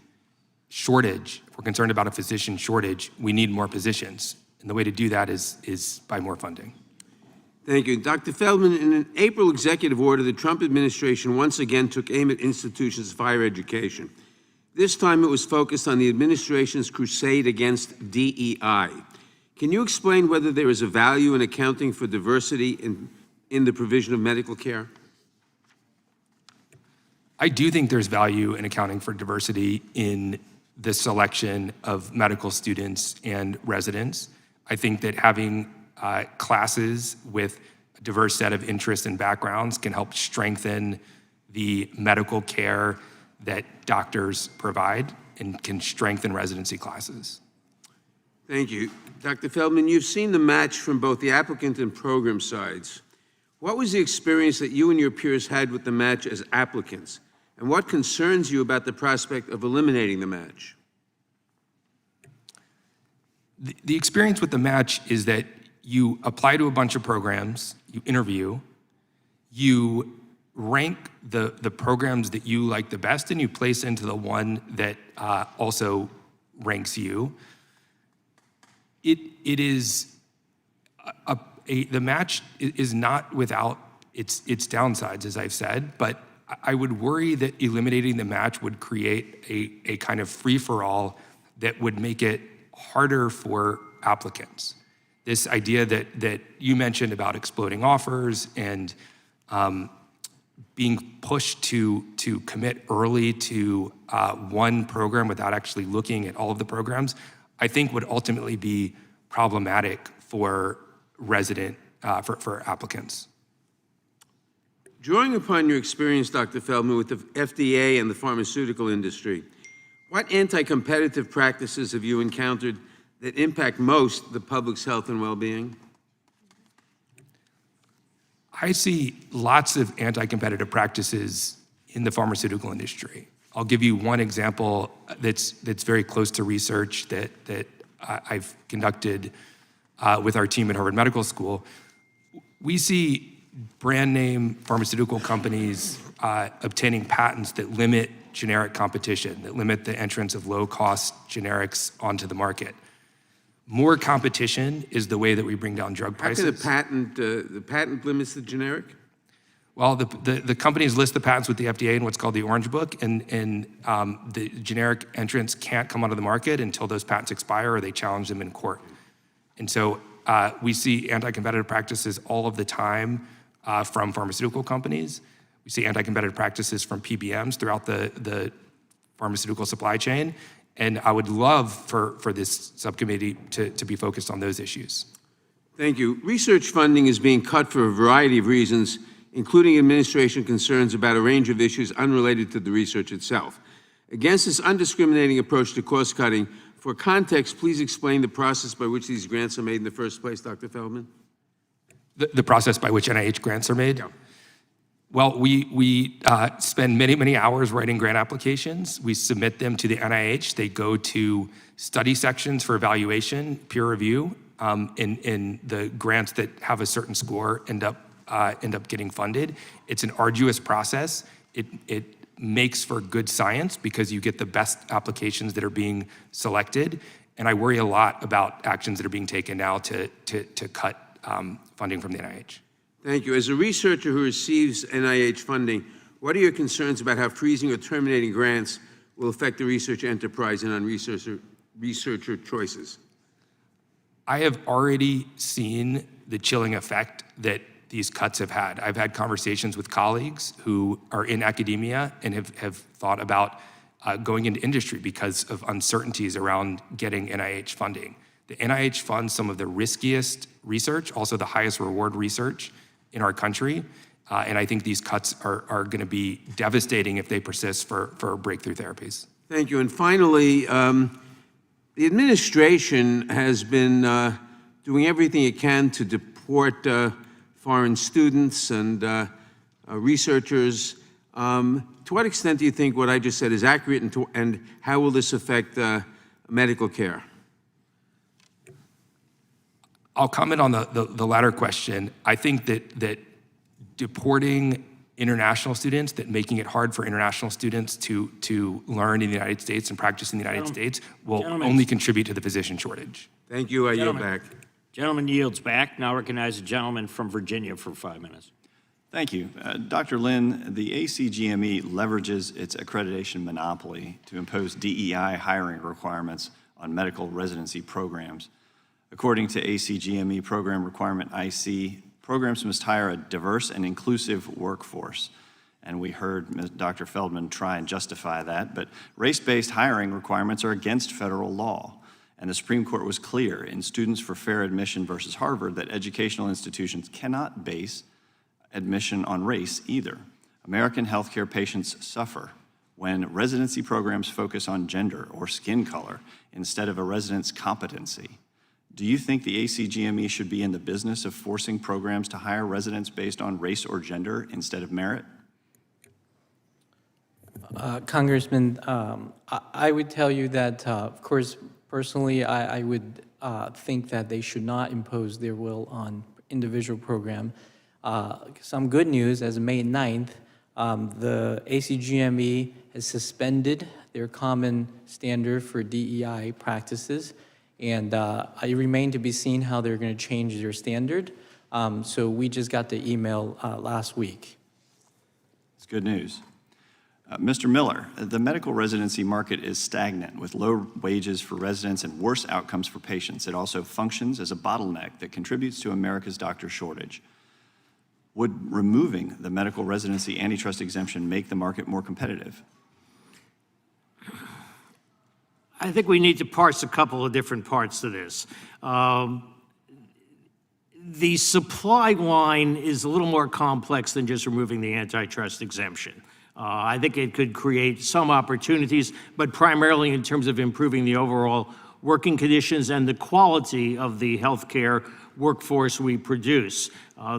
shortage, if we're concerned about a physician shortage, we need more positions. And the way to do that is by more funding. Thank you. Dr. Feldman, in an April executive order, the Trump administration once again took aim at institutions of higher education. This time it was focused on the administration's crusade against DEI. Can you explain whether there is a value in accounting for diversity in the provision of medical care? I do think there's value in accounting for diversity in the selection of medical students and residents. I think that having classes with a diverse set of interests and backgrounds can help strengthen the medical care that doctors provide and can strengthen residency classes. Thank you. Dr. Feldman, you've seen the match from both the applicant and program sides. What was the experience that you and your peers had with the match as applicants? And what concerns you about the prospect of eliminating the match? The experience with the match is that you apply to a bunch of programs, you interview, you rank the programs that you like the best, and you place into the one that also ranks you. It is the match is not without its downsides, as I've said, but I would worry that eliminating the match would create a kind of free-for-all that would make it harder for applicants. This idea that you mentioned about exploding offers and being pushed to commit early to one program without actually looking at all of the programs, I think would ultimately be problematic for for applicants. Drawing upon your experience, Dr. Feldman, with the FDA and the pharmaceutical industry, what anti-competitive practices have you encountered that impact most the public's health and well-being? I see lots of anti-competitive practices in the pharmaceutical industry. I'll give you one example that's very close to research that I've conducted with our team at Harvard Medical School. We see brand name pharmaceutical companies obtaining patents that limit generic competition, that limit the entrance of low-cost generics onto the market. More competition is the way that we bring down drug prices. How can the patent limits the generic? Well, the companies list the patents with the FDA in what's called the Orange Book, and the generic entrants can't come onto the market until those patents expire or they challenge them in court. And so we see anti-competitive practices all of the time from pharmaceutical companies. We see anti-competitive practices from PBMs throughout the pharmaceutical supply chain. And I would love for this subcommittee to be focused on those issues. Thank you. Research funding is being cut for a variety of reasons, including administration concerns about a range of issues unrelated to the research itself. Against this undiscriminating approach to cost cutting, for context, please explain the process by which these grants are made in the first place, Dr. Feldman. The process by which NIH grants are made? Yeah. Well, we spend many hours writing grant applications. We submit them to the NIH. They go to study sections for evaluation, peer review, and the grants that have a certain score end up getting funded. It's an arduous process. It makes for good science because you get the best applications that are being selected. And I worry a lot about actions that are being taken now to cut funding from the NIH. Thank you. As a researcher who receives NIH funding, what are your concerns about how freezing or terminating grants will affect the research enterprise and on researcher choices? I have already seen the chilling effect that these cuts have had. I've had conversations with colleagues who are in academia and have thought about going into industry because of uncertainties around getting NIH funding. The NIH funds some of the riskiest research, also the highest reward research in our country. And I think these cuts are going to be devastating if they persist for breakthrough therapies. Thank you. And finally, the administration has been doing everything it can to deport foreign students and researchers. To what extent do you think what I just said is accurate, and how will this affect medical care? I'll comment on the latter question. I think that deporting international students, that making it hard for international students to learn in the United States and practice in the United States will only contribute to the physician shortage. Thank you. I yield back. Gentleman yields back. Now recognize the gentleman from Virginia for 5 minutes. Thank you. Dr. Lin, the ACGME leverages its accreditation monopoly to impose DEI hiring requirements on medical residency programs. According to ACGME program requirement IC, programs must hire a diverse and inclusive workforce. And we heard Dr. Feldman try and justify that, but race-based hiring requirements are against federal law. And the Supreme Court was clear in Students for Fair Admission versus Harvard that educational institutions cannot base admission on race either. American healthcare patients suffer when residency programs focus on gender or skin color instead of a resident's competency. Do you think the ACGME should be in the business of forcing programs to hire residents based on race or gender instead of merit? Congressman, I would tell you that, of course, personally, I would think that they should not impose their will on individual program. Some good news, as of May 9th, the ACGME has suspended their common standard for DEI practices, and it remains to be seen how they're going to change their standard. So we just got the email last week. It's good news. Mr. Miller, the medical residency market is stagnant with low wages for residents and worse outcomes for patients. It also functions as a bottleneck that contributes to America's doctor shortage. Would removing the medical residency antitrust exemption make the market more competitive? I think we need to parse a couple of different parts to this. The supply line is a little more complex than just removing the antitrust exemption. I think it could create some opportunities, but primarily in terms of improving the overall working conditions and the quality of the healthcare workforce we produce.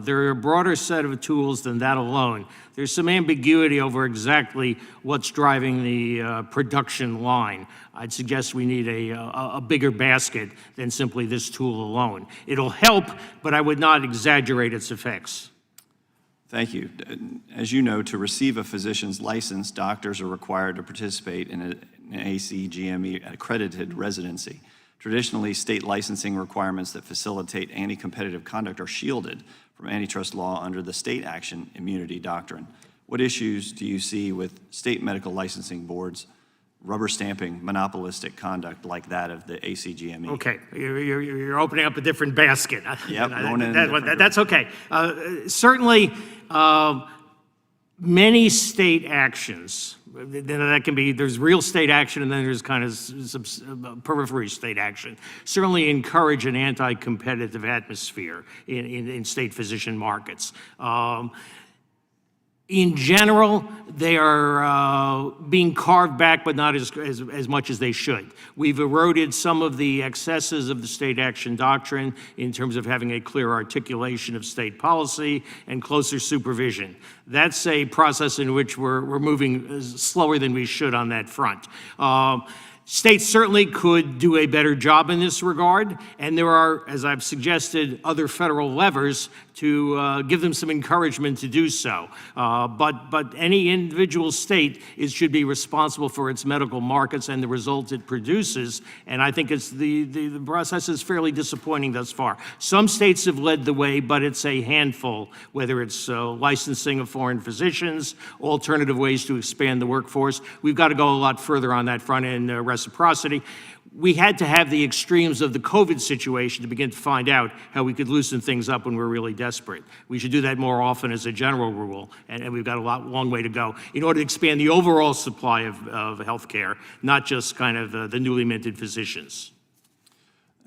There are a broader set of tools than that alone. There's some ambiguity over exactly what's driving the production line. I'd suggest we need a bigger basket than simply this tool alone. It'll help, but I would not exaggerate its effects. Thank you. As you know, to receive a physician's license, doctors are required to participate in an ACGME accredited residency. Traditionally, state licensing requirements that facilitate anti-competitive conduct are shielded from antitrust law under the state action immunity doctrine. What issues do you see with state medical licensing boards rubber stamping monopolistic conduct like that of the ACGME? Okay, you're opening up a different basket. Yep, going in That's okay. Certainly, many state actions, that can be, there's real state action and then there's kind of periphery state action, certainly encourage an anti-competitive atmosphere in state physician markets. In general, they are being carved back, but not as much as they should. We've eroded some of the excesses of the state action doctrine in terms of having a clear articulation of state policy and closer supervision. That's a process in which we're moving slower than we should on that front. States certainly could do a better job in this regard, and there are, as I've suggested, other federal levers to give them some encouragement to do so. But any individual state should be responsible for its medical markets and the results it produces, and I think it's the process is fairly disappointing thus far. Some states have led the way, but it's a handful, whether it's licensing of foreign physicians, alternative ways to expand the workforce. We've got to go a lot further on that front end, reciprocity. we had to have the extremes of the COVID situation to begin to find out how we could loosen things up when we're really desperate. We should do that more often as a general rule, and we've got a long way to go in order to expand the overall supply of health care, not just kind of the newly minted physicians.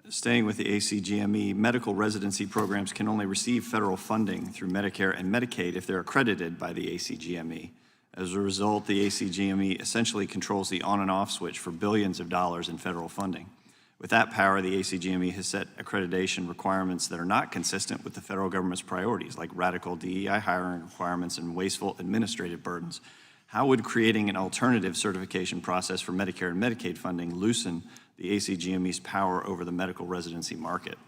Staying with the ACGME, medical residency programs can only receive federal funding through Medicare and Medicaid if they're accredited by the ACGME. As a result, the ACGME essentially controls the on and off switch for billions of dollars in federal funding. With that power, the ACGME has set accreditation requirements that are not consistent with the federal government's priorities, like radical DEI hiring requirements and wasteful administrative burdens. How would creating an alternative certification process for Medicare and Medicaid funding loosen the ACGME's power over the medical residency market?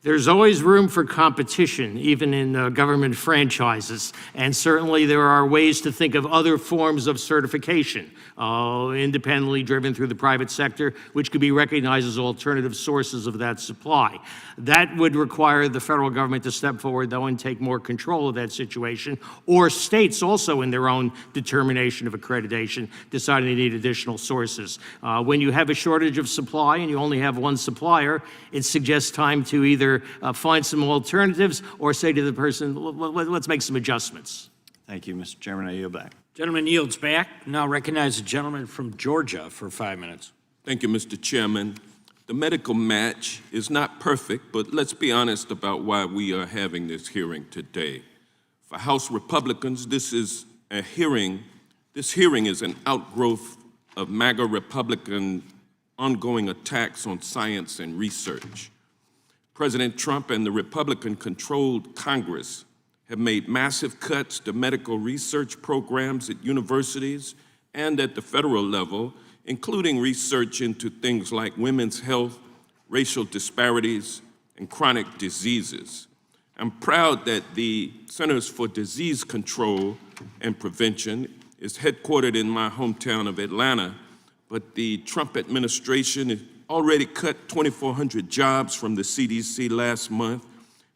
There's always room for competition, even in government franchises, and certainly there are ways to think of other forms of certification, independently driven through the private sector, which could be recognized as alternative sources of that supply. That would require the federal government to step forward, though, and take more control of that situation, or states also in their own determination of accreditation, deciding they need additional sources. When you have a shortage of supply and you only have one supplier, it suggests time to either find some alternatives or say to the person, let's make some adjustments. Thank you, Mr. Chairman. I yield back. Gentleman yields back. Now recognize the gentleman from Georgia for 5 minutes. Thank you, Mr. Chairman. The medical match is not perfect, but let's be honest about why we are having this hearing today. For House Republicans, this hearing is an outgrowth of MAGA Republican ongoing attacks on science and research. President Trump and the Republican-controlled Congress have made massive cuts to medical research programs at universities and at the federal level, including research into things like women's health, racial disparities, and chronic diseases. I'm proud that the Centers for Disease Control and Prevention is headquartered in my hometown of Atlanta, but the Trump administration already cut 2,400 jobs from the CDC last month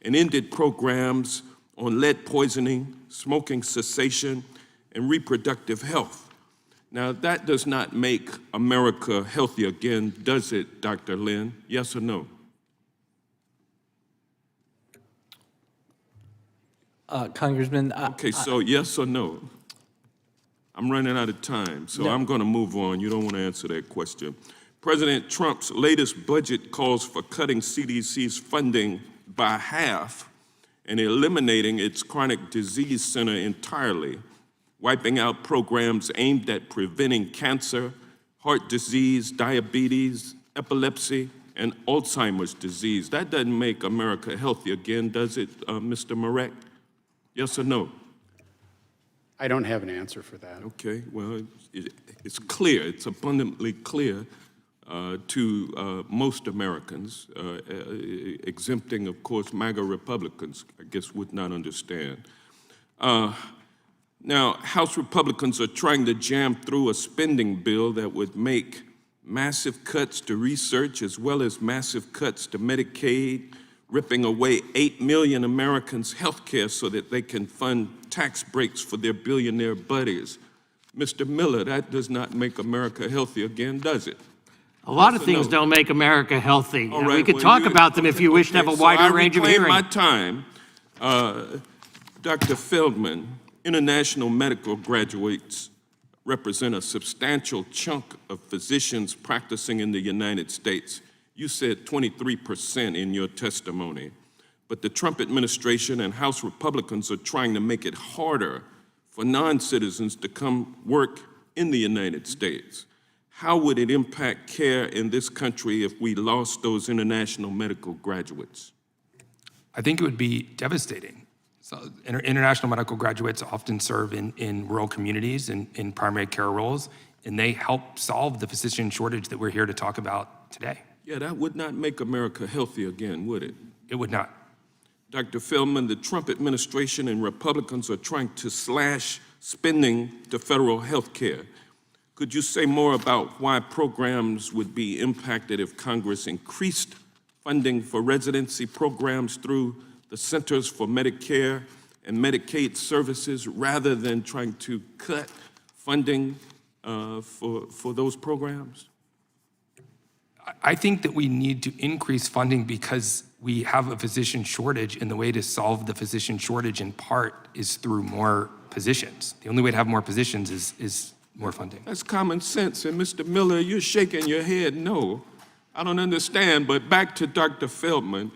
and ended programs on lead poisoning, smoking cessation, and reproductive health. Now, that does not make America healthy again, does it, Dr. Lynn? Yes or no? Congressman, Okay, so yes or no? I'm running out of time, so I'm going to move on. You don't want to answer that question. President Trump's latest budget calls for cutting CDC's funding by half and eliminating its chronic disease center entirely, wiping out programs aimed at preventing cancer, heart disease, diabetes, epilepsy, and Alzheimer's disease. That doesn't make America healthy again, does it, Mr. Marek? Yes or no? I don't have an answer for that. Okay, well, it's clear, it's abundantly clear to most Americans, exempting, of course, MAGA Republicans, I guess would not understand. Now, House Republicans are trying to jam through a spending bill that would make massive cuts to research as well as massive cuts to Medicaid, ripping away 8 million Americans' health care so that they can fund tax breaks for their billionaire buddies. Mr. Miller, that does not make America healthy again, does it? A lot of things don't make America healthy. All right, We could well, talk about them if you wish to have a wider range of hearing. my time. Dr. Feldman, international medical graduates represent a substantial chunk of physicians practicing in the United States. You said 23% in your testimony, but the Trump administration and House Republicans are trying to make it harder for non-citizens to come work in the United States. How would it impact care in this country if we lost those international medical graduates? I think it would be devastating. So international medical graduates often serve in rural communities and in primary care roles, and they help solve the physician shortage that we're here to talk about today. Yeah, that would not make America healthy again, would it? It would not. Dr. Feldman, the Trump administration and Republicans are trying to slash spending to federal health care. Could you say more about why programs would be impacted if Congress increased funding for residency programs through the Centers for Medicare and Medicaid Services rather than trying to cut funding for those programs? I think that we need to increase funding because we have a physician shortage, and the way to solve the physician shortage in part is through more positions. The only way to have more positions is more funding. That's common sense. And Mr. Miller, you're shaking your head no. I don't understand, but back to Dr. Feldman,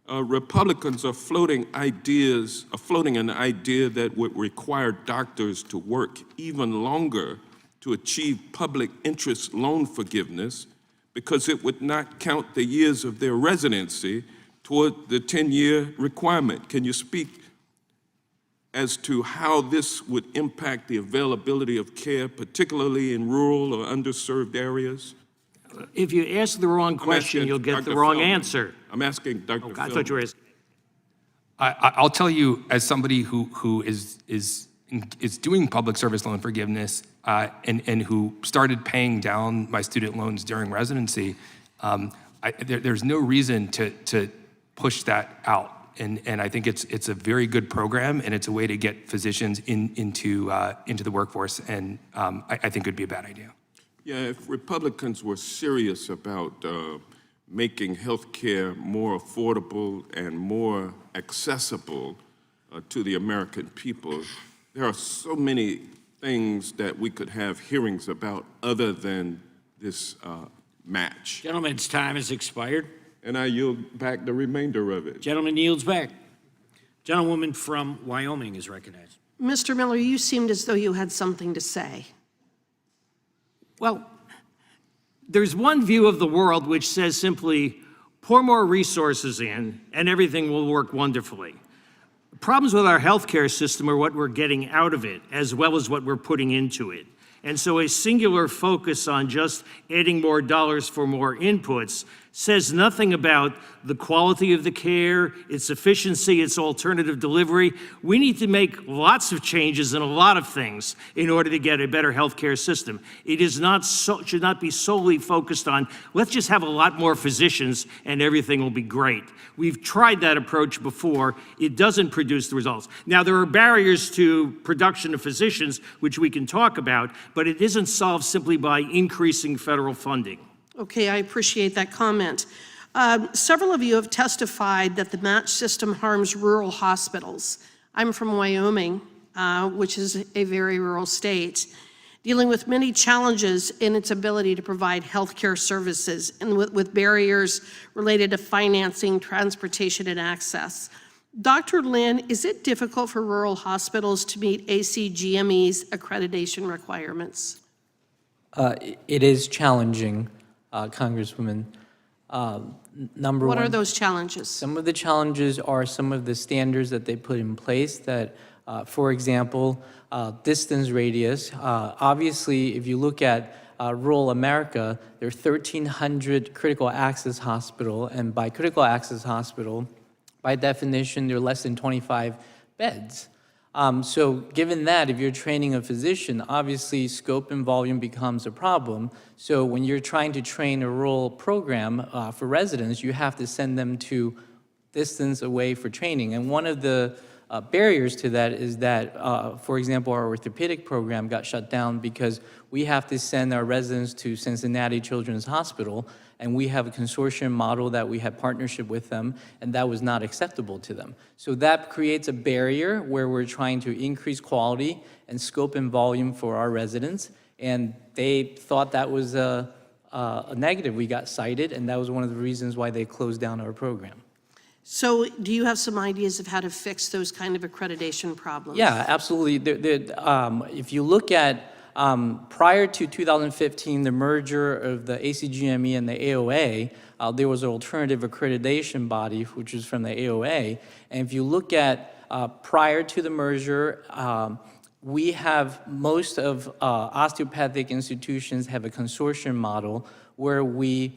Republicans are floating an idea that would require doctors to work even longer to achieve public interest loan forgiveness because it would not count the years of their residency toward the 10-year requirement. Can you speak as to how this would impact the availability of care, particularly in rural or underserved areas? If you ask the wrong question, you'll get the wrong answer. I'm asking Dr. I thought you were asking. I'll tell you, as somebody who is doing public service loan forgiveness and who started paying down my student loans during residency, there's no reason to push that out. And I think it's a very good program, and it's a way to get physicians into the workforce, and I think it would be a bad idea. Yeah, if Republicans were serious about making health care more affordable and more accessible to the American people, there are so many things that we could have hearings about other than this match. Gentleman's time has expired. And I yield back the remainder of it. Gentleman yields back. Gentlewoman from Wyoming is recognized. Mr. Miller, you seemed as though you had something to say. Well, there's one view of the world which says simply, pour more resources in and everything will work wonderfully. The problems with our healthcare system are what we're getting out of it as well as what we're putting into it. And so a singular focus on just adding more dollars for more inputs says nothing about the quality of the care, its efficiency, its alternative delivery. We need to make lots of changes in a lot of things in order to get a better healthcare system. It is not should not be solely focused on, let's just have a lot more physicians and everything will be great. We've tried that approach before. It doesn't produce the results. Now, there are barriers to production of physicians, which we can talk about, but it isn't solved simply by increasing federal funding. Okay, I appreciate that comment. Several of you have testified that the match system harms rural hospitals. I'm from Wyoming, which is a very rural state, dealing with many challenges in its ability to provide healthcare services and with barriers related to financing, transportation, and access. Dr. Lin, is it difficult for rural hospitals to meet ACGME's accreditation requirements? It is challenging, Congresswoman. Number one. What are those challenges? Some of the challenges are some of the standards that they put in place that, for example, distance radius. Obviously, if you look at rural America, there are 1,300 critical access hospital, and by critical access hospital, by definition, there are less than 25 beds. So given that, if you're training a physician, obviously scope and volume becomes a problem. So when you're trying to train a rural program for residents, you have to send them to distance away for training. And one of the barriers to that is that, for example, our orthopedic program got shut down because we have to send our residents to Cincinnati Children's Hospital, and we have a consortium model that we had partnership with them, and that was not acceptable to them. So that creates a barrier where we're trying to increase quality and scope and volume for our residents, and they thought that was a negative. We got cited, and that was one of the reasons why they closed down our program. So do you have some ideas of how to fix those kind of accreditation problems? Yeah, absolutely. If you look at prior to 2015, the merger of the ACGME and the AOA, there was an alternative accreditation body, which was from the AOA. And if you look at prior to the merger, we have most of osteopathic institutions have a consortium model where we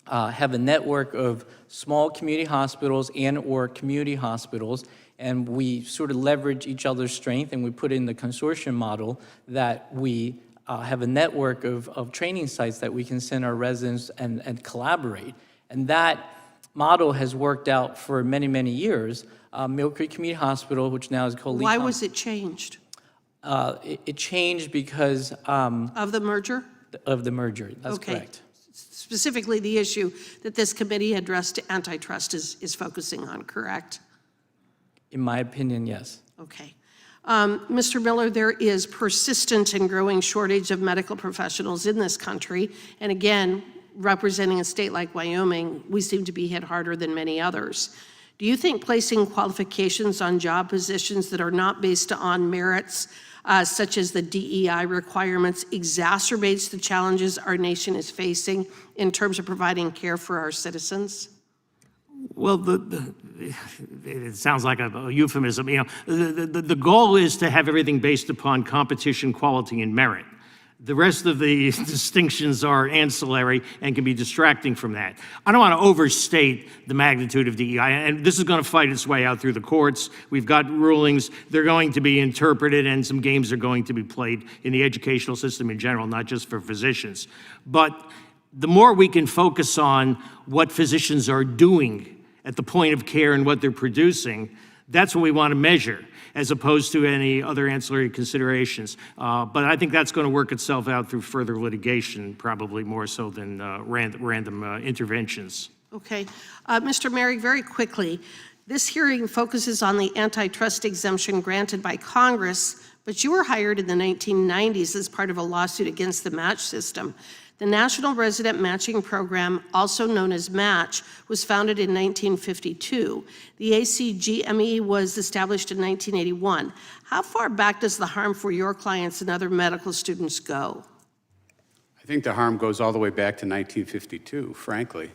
have a network of small community hospitals and or community hospitals, and we sort of leverage each other's strength, and we put in the consortium model that we have a network of training sites that we can send our residents and collaborate. And that model has worked out for many, many years. Mill Creek Community Hospital, which now is called Why was it changed? It changed because Of the merger? of the merger. That's Okay. correct. specifically the issue that this committee addressed antitrust is focusing on, correct? In my opinion, yes. Okay. Mr. Miller, there is persistent and growing shortage of medical professionals in this country. And again, representing a state like Wyoming, we seem to be hit harder than many others. Do you think placing qualifications on job positions that are not based on merits, such as the DEI requirements, exacerbates the challenges our nation is facing in terms of providing care for our citizens? Well, it sounds like a euphemism. You know, the goal is to have everything based upon competition, quality, and merit. The rest of the distinctions are ancillary and can be distracting from that. I don't want to overstate the magnitude of DEI, and this is going to fight its way out through the courts. We've got rulings. They're going to be interpreted, and some games are going to be played in the educational system in general, not just for physicians. But the more we can focus on what physicians are doing at the point of care and what they're producing, that's what we want to measure, as opposed to any other ancillary considerations. But I think that's going to work itself out through further litigation, probably more so than random interventions. Okay. Mr. Marek, very quickly, this hearing focuses on the antitrust exemption granted by Congress, but you were hired in the 1990s as part of a lawsuit against the match system. The National Resident Matching Program, also known as MATCH, was founded in 1952. The ACGME was established in 1981. How far back does the harm for your clients and other medical students go? I think the harm goes all the way back to 1952, frankly.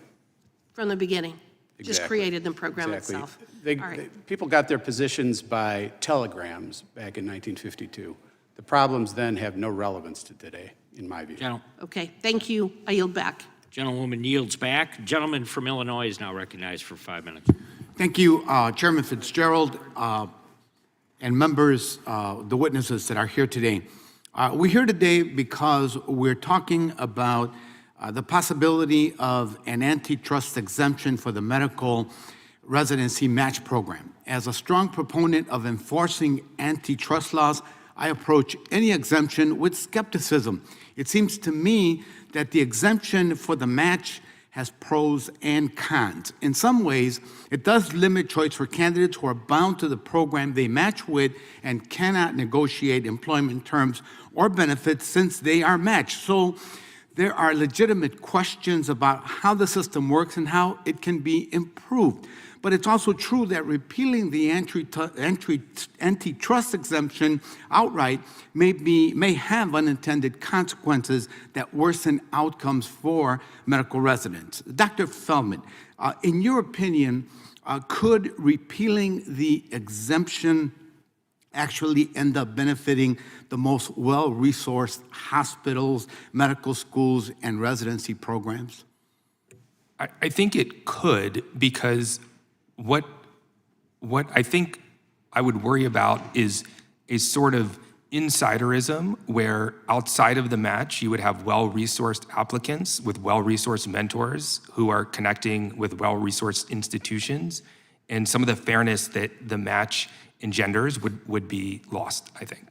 From the beginning? Just Exactly. created the program Exactly. itself? All All right. people got their positions by telegrams back in 1952. The problems then have no relevance to today, in my view. Okay, thank you. I yield back. Gentlewoman yields back. Gentleman from Illinois is now recognized for 5 minutes. Thank you, Chairman Fitzgerald, and members, the witnesses that are here today. We're here today because we're talking about the possibility of an antitrust exemption for the medical residency match program. As a strong proponent of enforcing antitrust laws, I approach any exemption with skepticism. It seems to me that the exemption for the match has pros and cons. In some ways, it does limit choice for candidates who are bound to the program they match with and cannot negotiate employment terms or benefits since they are matched. So there are legitimate questions about how the system works and how it can be improved. But it's also true that repealing the antitrust exemption outright may have unintended consequences that worsen outcomes for medical residents. Dr. Feldman, in your opinion, could repealing the exemption actually end up benefiting the most well-resourced hospitals, medical schools, and residency programs? I think it could, because what I think I would worry about is a sort of insiderism where outside of the match, you would have well-resourced applicants with well-resourced mentors who are connecting with well-resourced institutions, and some of the fairness that the match engenders would be lost, I think.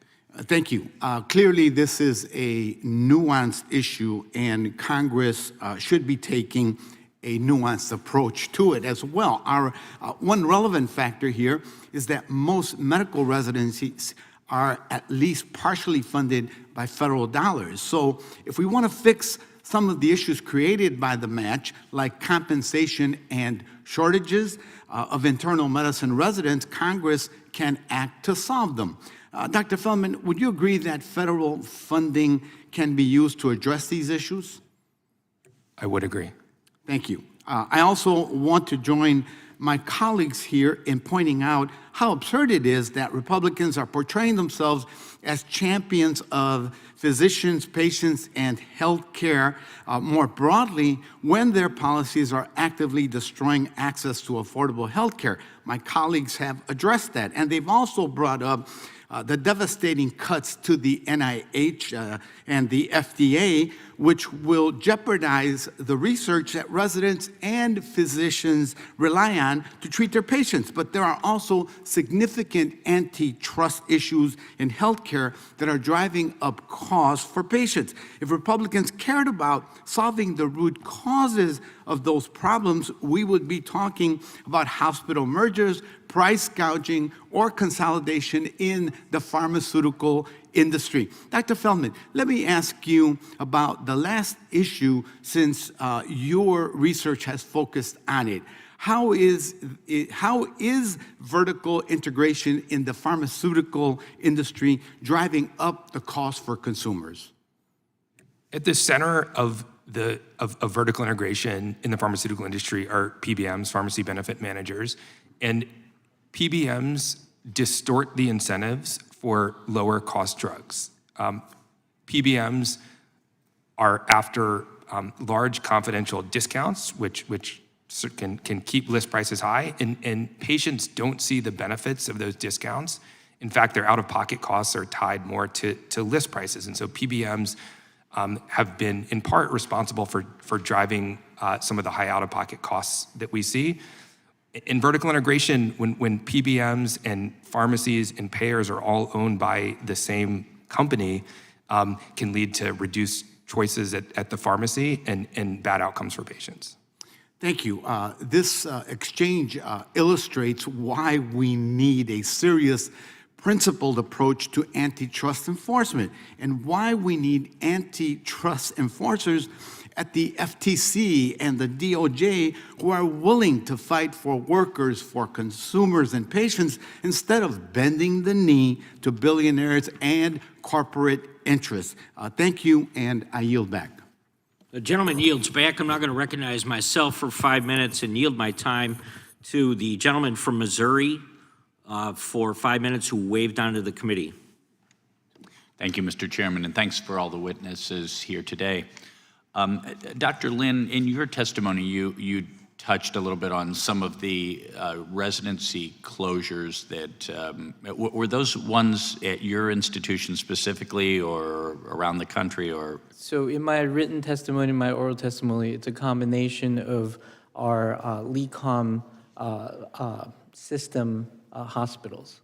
Thank you. Clearly, this is a nuanced issue, and Congress should be taking a nuanced approach to it as well. Our one relevant factor here is that most medical residencies are at least partially funded by federal dollars. So if we want to fix some of the issues created by the match, like compensation and shortages of internal medicine residents, Congress can act to solve them. Dr. Feldman, would you agree that federal funding can be used to address these issues? I would agree. Thank you. I also want to join my colleagues here in pointing out how absurd it is that Republicans are portraying themselves as champions of physicians, patients, and health care more broadly when their policies are actively destroying access to affordable health care. My colleagues have addressed that, and they've also brought up the devastating cuts to the NIH and the FDA, which will jeopardize the research that residents and physicians rely on to treat their patients. But there are also significant antitrust issues in healthcare that are driving up costs for patients. If Republicans cared about solving the root causes of those problems, we would be talking about hospital mergers, price gouging, or consolidation in the pharmaceutical industry. Dr. Feldman, let me ask you about the last issue since your research has focused on it. How is vertical integration in the pharmaceutical industry driving up the cost for consumers? At the center of vertical integration in the pharmaceutical industry are PBMs, pharmacy benefit managers, and PBMs distort the incentives for lower cost drugs. PBMs are after large confidential discounts, which can keep list prices high, and patients don't see the benefits of those discounts. In fact, their out-of-pocket costs are tied more to list prices, and so PBMs have been in part responsible for driving some of the high out-of-pocket costs that we see. In vertical integration, when PBMs and pharmacies and payers are all owned by the same company, can lead to reduced choices at the pharmacy and bad outcomes for patients. Thank you. This exchange illustrates why we need a serious principled approach to antitrust enforcement and why we need antitrust enforcers at the FTC and the DOJ who are willing to fight for workers, for consumers and patients instead of bending the knee to billionaires and corporate interests. Thank you, and I yield back. The gentleman yields back. I'm now going to recognize myself for 5 minutes and yield my time to the gentleman from Missouri for 5 minutes who waved onto the committee. Thank you, Mr. Chairman, and thanks for all the witnesses here today. Dr. Lin, in your testimony, you touched a little bit on some of the residency closures that, were those ones at your institution specifically or around the country, or? So in my written testimony, my oral testimony, it's a combination of our LECOM system hospitals.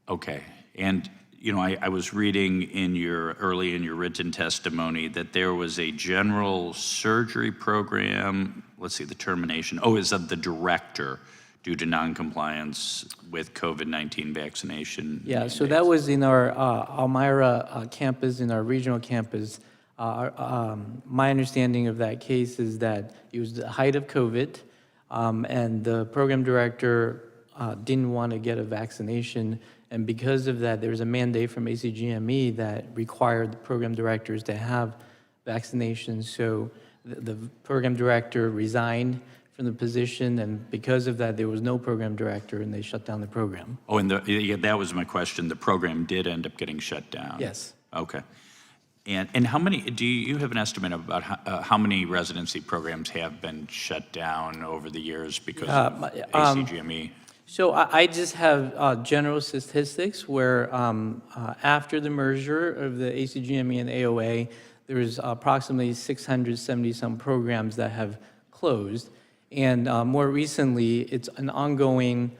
Okay, and you know, I was reading early in your written testimony that there was a general surgery program, let's see, the termination, is of the director due to noncompliance with COVID-19 vaccination. Yeah, mandates. so that was in our Elmira campus, in our regional campus. My understanding of that case is that it was the height of COVID, and the program director didn't want to get a vaccination. And because of that, there was a mandate from ACGME that required the program directors to have vaccinations. So the program director resigned from the position, and because of that, there was no program director, and they shut down the program. Oh, and that was my question. The program did end up getting shut down. Yes. Okay. And how many, do you have an estimate about how many residency programs have been shut down over the years because of ACGME? So I just have general statistics where after the merger of the ACGME and AOA, there's approximately 670 some programs that have closed. And more recently, it's an ongoing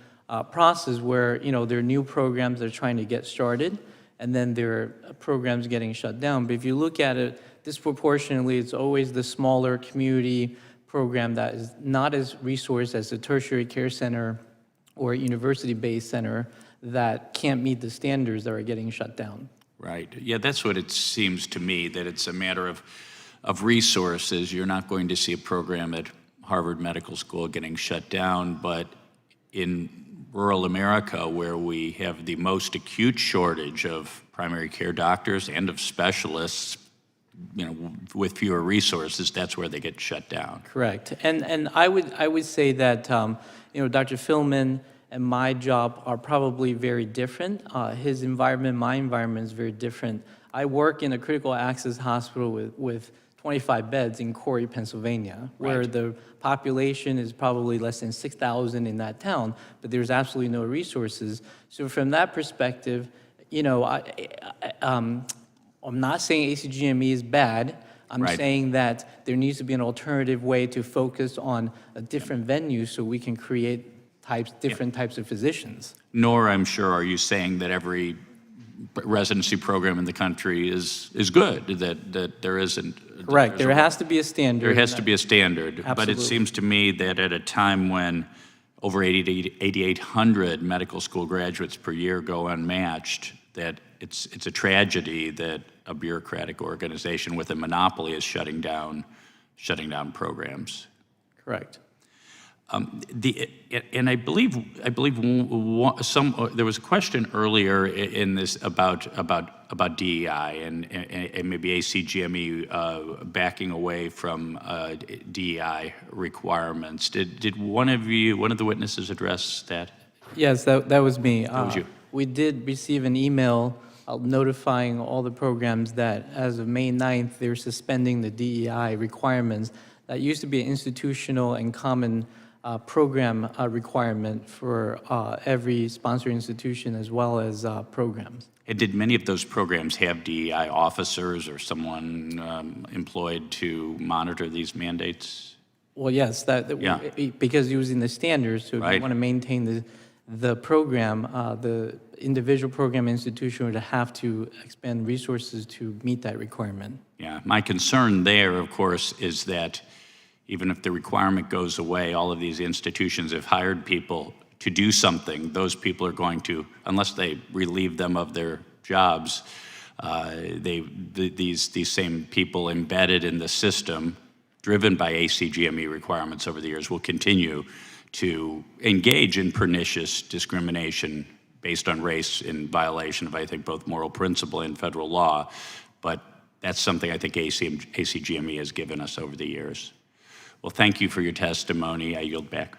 process where, you know, there are new programs that are trying to get started, and then there are programs getting shut down. But if you look at it disproportionately, it's always the smaller community program that is not as resourced as the tertiary care center or a university-based center that can't meet the standards that are getting shut down. Right. Yeah, that's what it seems to me, that it's a matter of resources. You're not going to see a program at Harvard Medical School getting shut down, but in rural America, where we have the most acute shortage of primary care doctors and of specialists, you know, with fewer resources, that's where they get shut down. Correct. And I would say that you know, Dr. Feldman and my job are probably very different. His environment, my environment is very different. I work in a critical access hospital with 25 beds in Corey, Pennsylvania, where the population is probably less than 6,000 in that town, but there's absolutely no resources. So from that perspective, you know, I'm not saying ACGME is bad. I'm Right. saying that there needs to be an alternative way to focus on a different venue so we can create different types of physicians. Nor, I'm sure, are you saying that every residency program in the country is good, that there isn't. Correct. There has to be a standard. There has to be a standard. But it Absolutely. seems to me that at a time when over 8,800 medical school graduates per year go unmatched, that it's a tragedy that a bureaucratic organization with a monopoly is shutting down programs. Correct. And I believe there was a question earlier in this about DEI and maybe ACGME backing away from DEI requirements. Did one of the witnesses address that? Yes, that was me. That was you. We did receive an email notifying all the programs that as of May 9th, they're suspending the DEI requirements. That used to be an institutional and common program requirement for every sponsor institution as well as programs. And did many of those programs have DEI officers or someone employed to monitor these mandates? Well, yes, Yeah. because using the standards, so if Right. you want to maintain the program, the individual program institution would have to expend resources to meet that requirement. Yeah, my concern there, of course, is that even if the requirement goes away, all of these institutions have hired people to do something. Those people are going to, unless they relieve them of their jobs, these same people embedded in the system, driven by ACGME requirements over the years, will continue to engage in pernicious discrimination based on race in violation of, I think, both moral principle and federal law. But that's something I think ACGME has given us over the years. Well, thank you for your testimony. I yield back.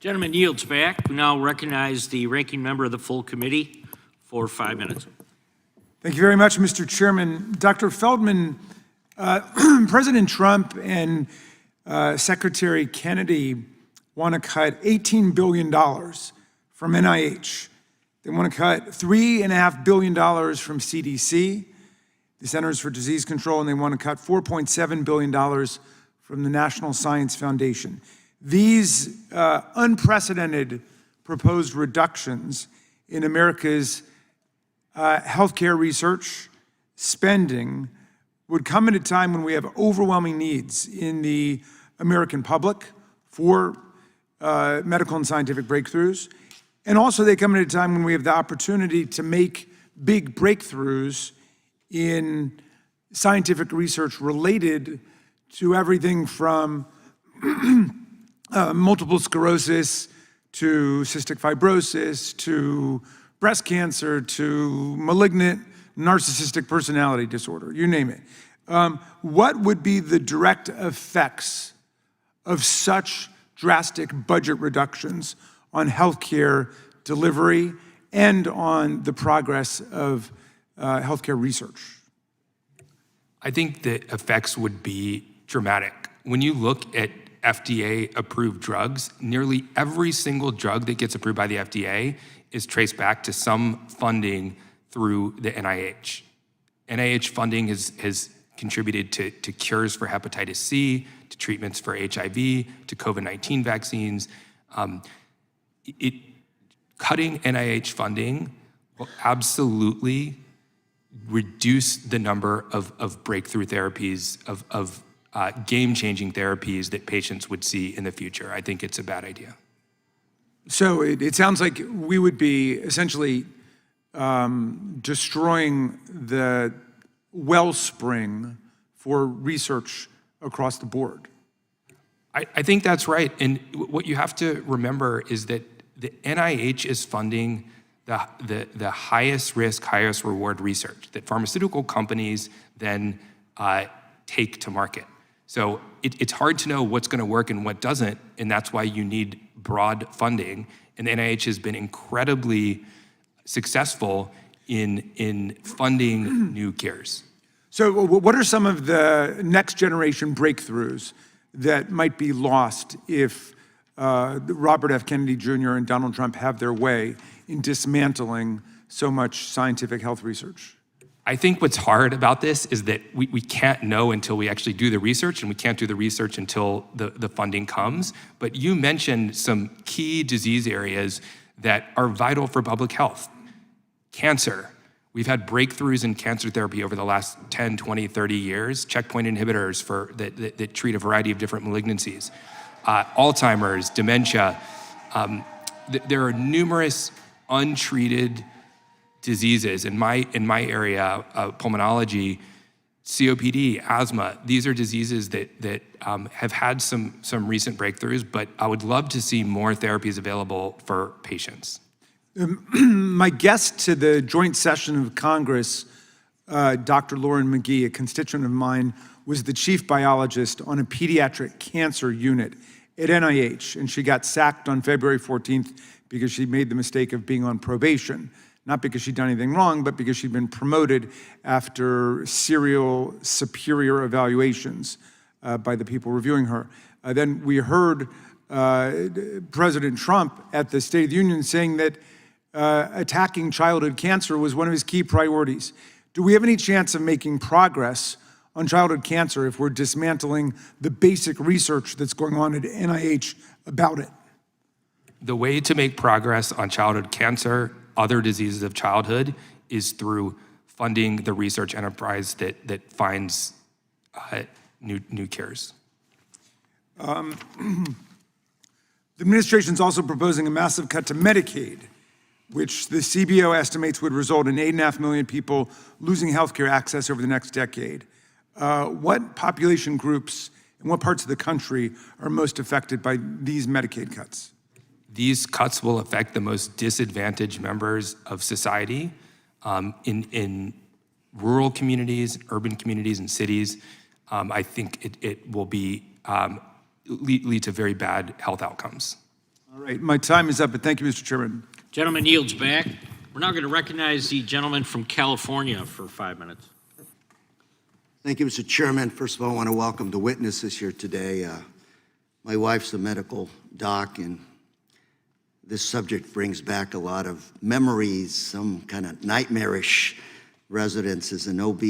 Gentleman yields back. We now recognize the ranking member of the full committee for 5 minutes. Thank you very much, Mr. Chairman. Dr. Feldman, President Trump and Secretary Kennedy want to cut $18 billion from NIH. They want to cut $3.5 billion from CDC, the Centers for Disease Control, and they want to cut $4.7 billion from the National Science Foundation. These unprecedented proposed reductions in America's healthcare research spending would come at a time when we have overwhelming needs in the American public for medical and scientific breakthroughs. And also they come at a time when we have the opportunity to make big breakthroughs in scientific research related to everything from multiple sclerosis to cystic fibrosis to breast cancer to malignant narcissistic personality disorder, you name it. What would be the direct effects of such drastic budget reductions on healthcare delivery and on the progress of healthcare research? I think the effects would be dramatic. When you look at FDA-approved drugs, nearly every single drug that gets approved by the FDA is traced back to some funding through the NIH. NIH funding has contributed to cures for hepatitis C, to treatments for HIV, to COVID-19 vaccines. Cutting NIH funding will absolutely reduce the number of breakthrough therapies, of game-changing therapies that patients would see in the future. I think it's a bad idea. So it sounds like we would be essentially destroying the wellspring for research across the board. I think that's right. And what you have to remember is that the NIH is funding the highest risk, highest reward research that pharmaceutical companies then take to market. So it's hard to know what's going to work and what doesn't, and that's why you need broad funding. And the NIH has been incredibly successful in funding new cures. So what are some of the next generation breakthroughs that might be lost if Robert F. Kennedy Jr. and Donald Trump have their way in dismantling so much scientific health research? I think what's hard about this is that we can't know until we actually do the research, and we can't do the research until the funding comes. But you mentioned some key disease areas that are vital for public health. Cancer. We've had breakthroughs in cancer therapy over the last 10, 20, 30 years, checkpoint inhibitors that treat a variety of different malignancies. Alzheimer's, dementia. There are numerous untreated diseases in my area, pulmonology, COPD, asthma. These are diseases that have had some recent breakthroughs, but I would love to see more therapies available for patients. My guest to the joint session of Congress, Dr. Lauren McGee, a constituent of mine, was the chief biologist on a pediatric cancer unit at NIH, and she got sacked on February 14th because she made the mistake of being on probation. Not because she'd done anything wrong, but because she'd been promoted after serial superior evaluations by the people reviewing her. Then we heard President Trump at the State of the Union saying that attacking childhood cancer was one of his key priorities. Do we have any chance of making progress on childhood cancer if we're dismantling the basic research that's going on at NIH about it? The way to make progress on childhood cancer, other diseases of childhood, is through funding the research enterprise that finds new cures. The administration's also proposing a massive cut to Medicaid, which the CBO estimates would result in 8.5 million people losing healthcare access over the next decade. What population groups and what parts of the country are most affected by these Medicaid cuts? These cuts will affect the most disadvantaged members of society in rural communities, urban communities, and cities. I think it will be lead to very bad health outcomes. All right, my time is up, but thank you, Mr. Chairman. Gentleman yields back. We're now going to recognize the gentleman from California for 5 minutes. Thank you, Mr. Chairman. First of all, I want to welcome the witnesses here today. My wife's a medical doc, and this subject brings back a lot of memories, some kind of nightmarish residence as an OB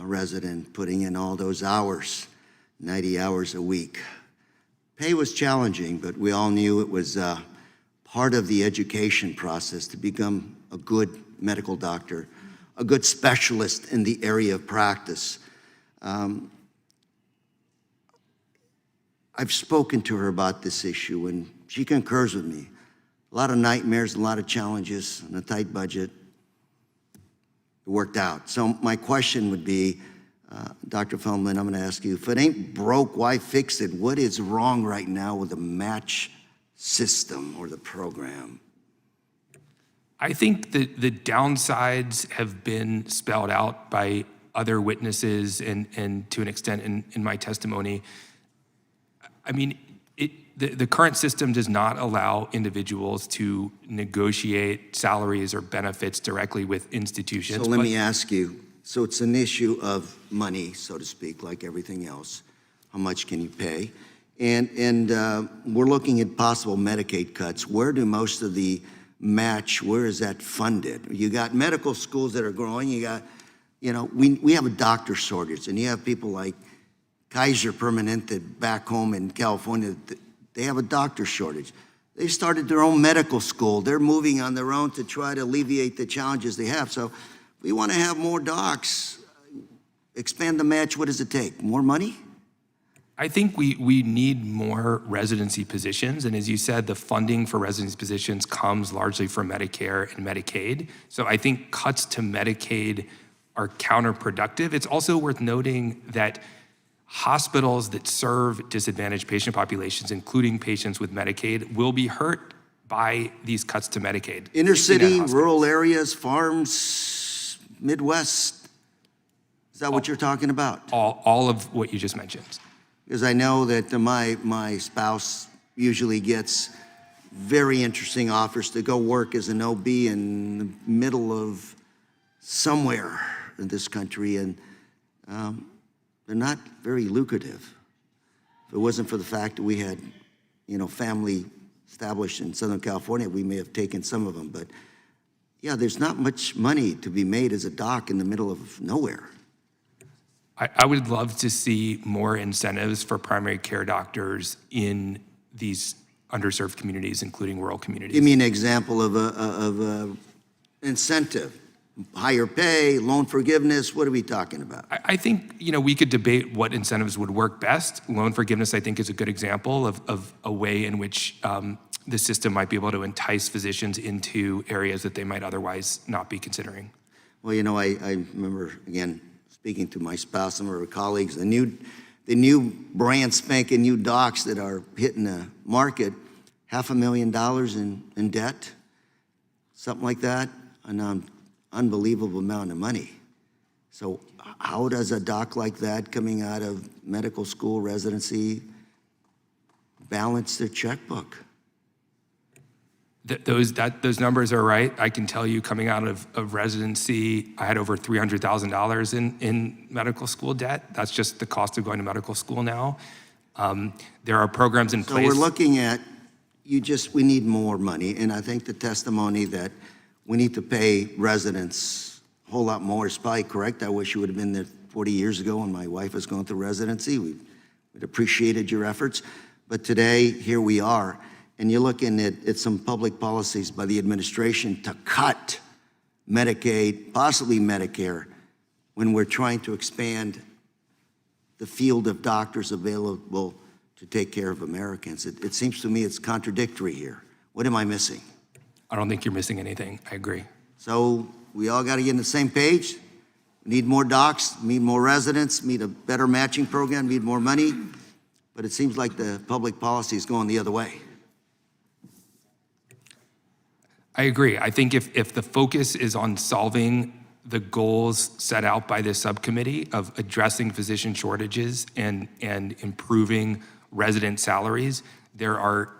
resident, putting in all those hours, 90 hours a week. Pay was challenging, but we all knew it was part of the education process to become a good medical doctor, a good specialist in the area of practice. I've spoken to her about this issue, and she concurs with me. A lot of nightmares, a lot of challenges, and a tight budget. It worked out. So my question would be, Dr. Feldman, I'm going to ask you, if it ain't broke, why fix it? What is wrong right now with the match system or the program? I think that the downsides have been spelled out by other witnesses and to an extent in my testimony. I mean, the current system does not allow individuals to negotiate salaries or benefits directly with institutions. So let me ask you, so it's an issue of money, so to speak, like everything else. How much can you pay? And we're looking at possible Medicaid cuts. Where do most of the match, where is that funded? You got medical schools that are growing, you got, we have a doctor shortage, and you have people like Kaiser Permanente back home in California, they have a doctor shortage. They started their own medical school. They're moving on their own to try to alleviate the challenges they have. So we want to have more docs. Expand the match, what does it take? More money? I think we need more residency positions. And as you said, the funding for residency positions comes largely from Medicare and Medicaid. So I think cuts to Medicaid are counterproductive. It's also worth noting that hospitals that serve disadvantaged patient populations, including patients with Medicaid, will be hurt by these cuts to Medicaid. Inner city, rural areas, farms, Midwest. Is that what you're talking about? All of what you just mentioned. Because I know that my spouse usually gets very interesting offers to go work as an OB in the middle of somewhere in this country, and they're not very lucrative. If it wasn't for the fact that we had, family established in Southern California, we may have taken some of them. But, yeah, there's not much money to be made as a doc in the middle of nowhere. I would love to see more incentives for primary care doctors in these underserved communities, including rural communities. Give me an example of a incentive. Higher pay, loan forgiveness, what are we talking about? I think, we could debate what incentives would work best. Loan forgiveness, I think, is a good example of a way in which the system might be able to entice physicians into areas that they might otherwise not be considering. Well, I remember, again, speaking to my spouse and our colleagues, the new brand spanking new docs that are hitting the market, $500,000 in debt, something like that, an unbelievable amount of money. So how does a doc like that coming out of medical school residency balance their checkbook? Those numbers are right. I can tell you, coming out of residency, I had over $300,000 in medical school debt. That's just the cost of going to medical school now. There are programs in place. So we're looking at, we need more money, and I think the testimony that we need to pay residents a whole lot more is probably correct. I wish you would have been there 40 years ago when my wife was going through residency. We'd appreciated your efforts. But today, here we are. And you're looking at some public policies by the administration to cut Medicaid, possibly Medicare, when we're trying to expand the field of doctors available to take care of Americans. It seems to me it's contradictory here. What am I missing? I don't think you're missing anything. I agree. So we all got to get on the same page. We need more docs, need more residents, need a better matching program, need more money. But it seems like the public policy is going the other way. I agree. I think if the focus is on solving the goals set out by this subcommittee of addressing physician shortages and improving resident salaries, there are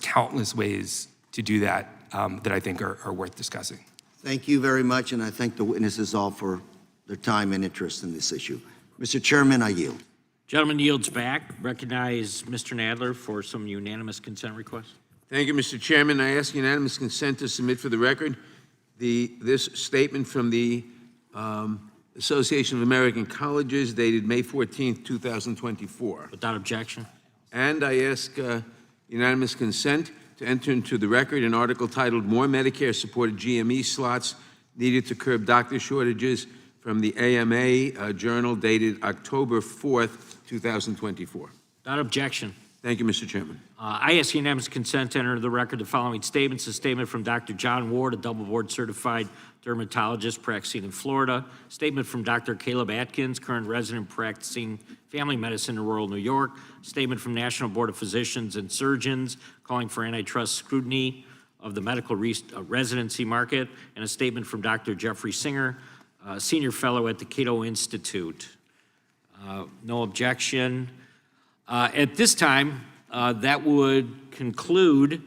countless ways to do that that I think are worth discussing. Thank you very much, and I thank the witnesses all for their time and interest in this issue. Mr. Chairman, I yield. Gentleman yields back. Recognize Mr. Nadler for some unanimous consent requests. Thank you, Mr. Chairman. I ask unanimous consent to submit for the record this statement from the Association of American Colleges dated May 14th, 2024. Without objection. And I ask unanimous consent to enter into the record an article titled More Medicare-Supported GME Slots Needed to Curb Doctor Shortages from the AMA Journal dated October 4th, 2024. Without objection. Thank you, Mr. Chairman. I ask unanimous consent to enter into the record the following statements. A statement from Dr. John Ward, a double board certified dermatologist practicing in Florida. Statement from Dr. Caleb Atkins, current resident practicing family medicine in rural New York. Statement from National Board of Physicians and Surgeons calling for antitrust scrutiny of the medical residency market. And a statement from Dr. Jeffrey Singer, senior fellow at the Cato Institute. No objection. At this time, that would conclude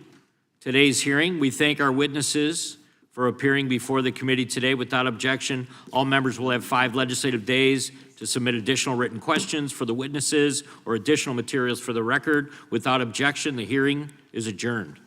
today's hearing. We thank our witnesses for appearing before the committee today. Without objection, all members will have 5 legislative days to submit additional written questions for the witnesses or additional materials for the record. Without objection, the hearing is adjourned.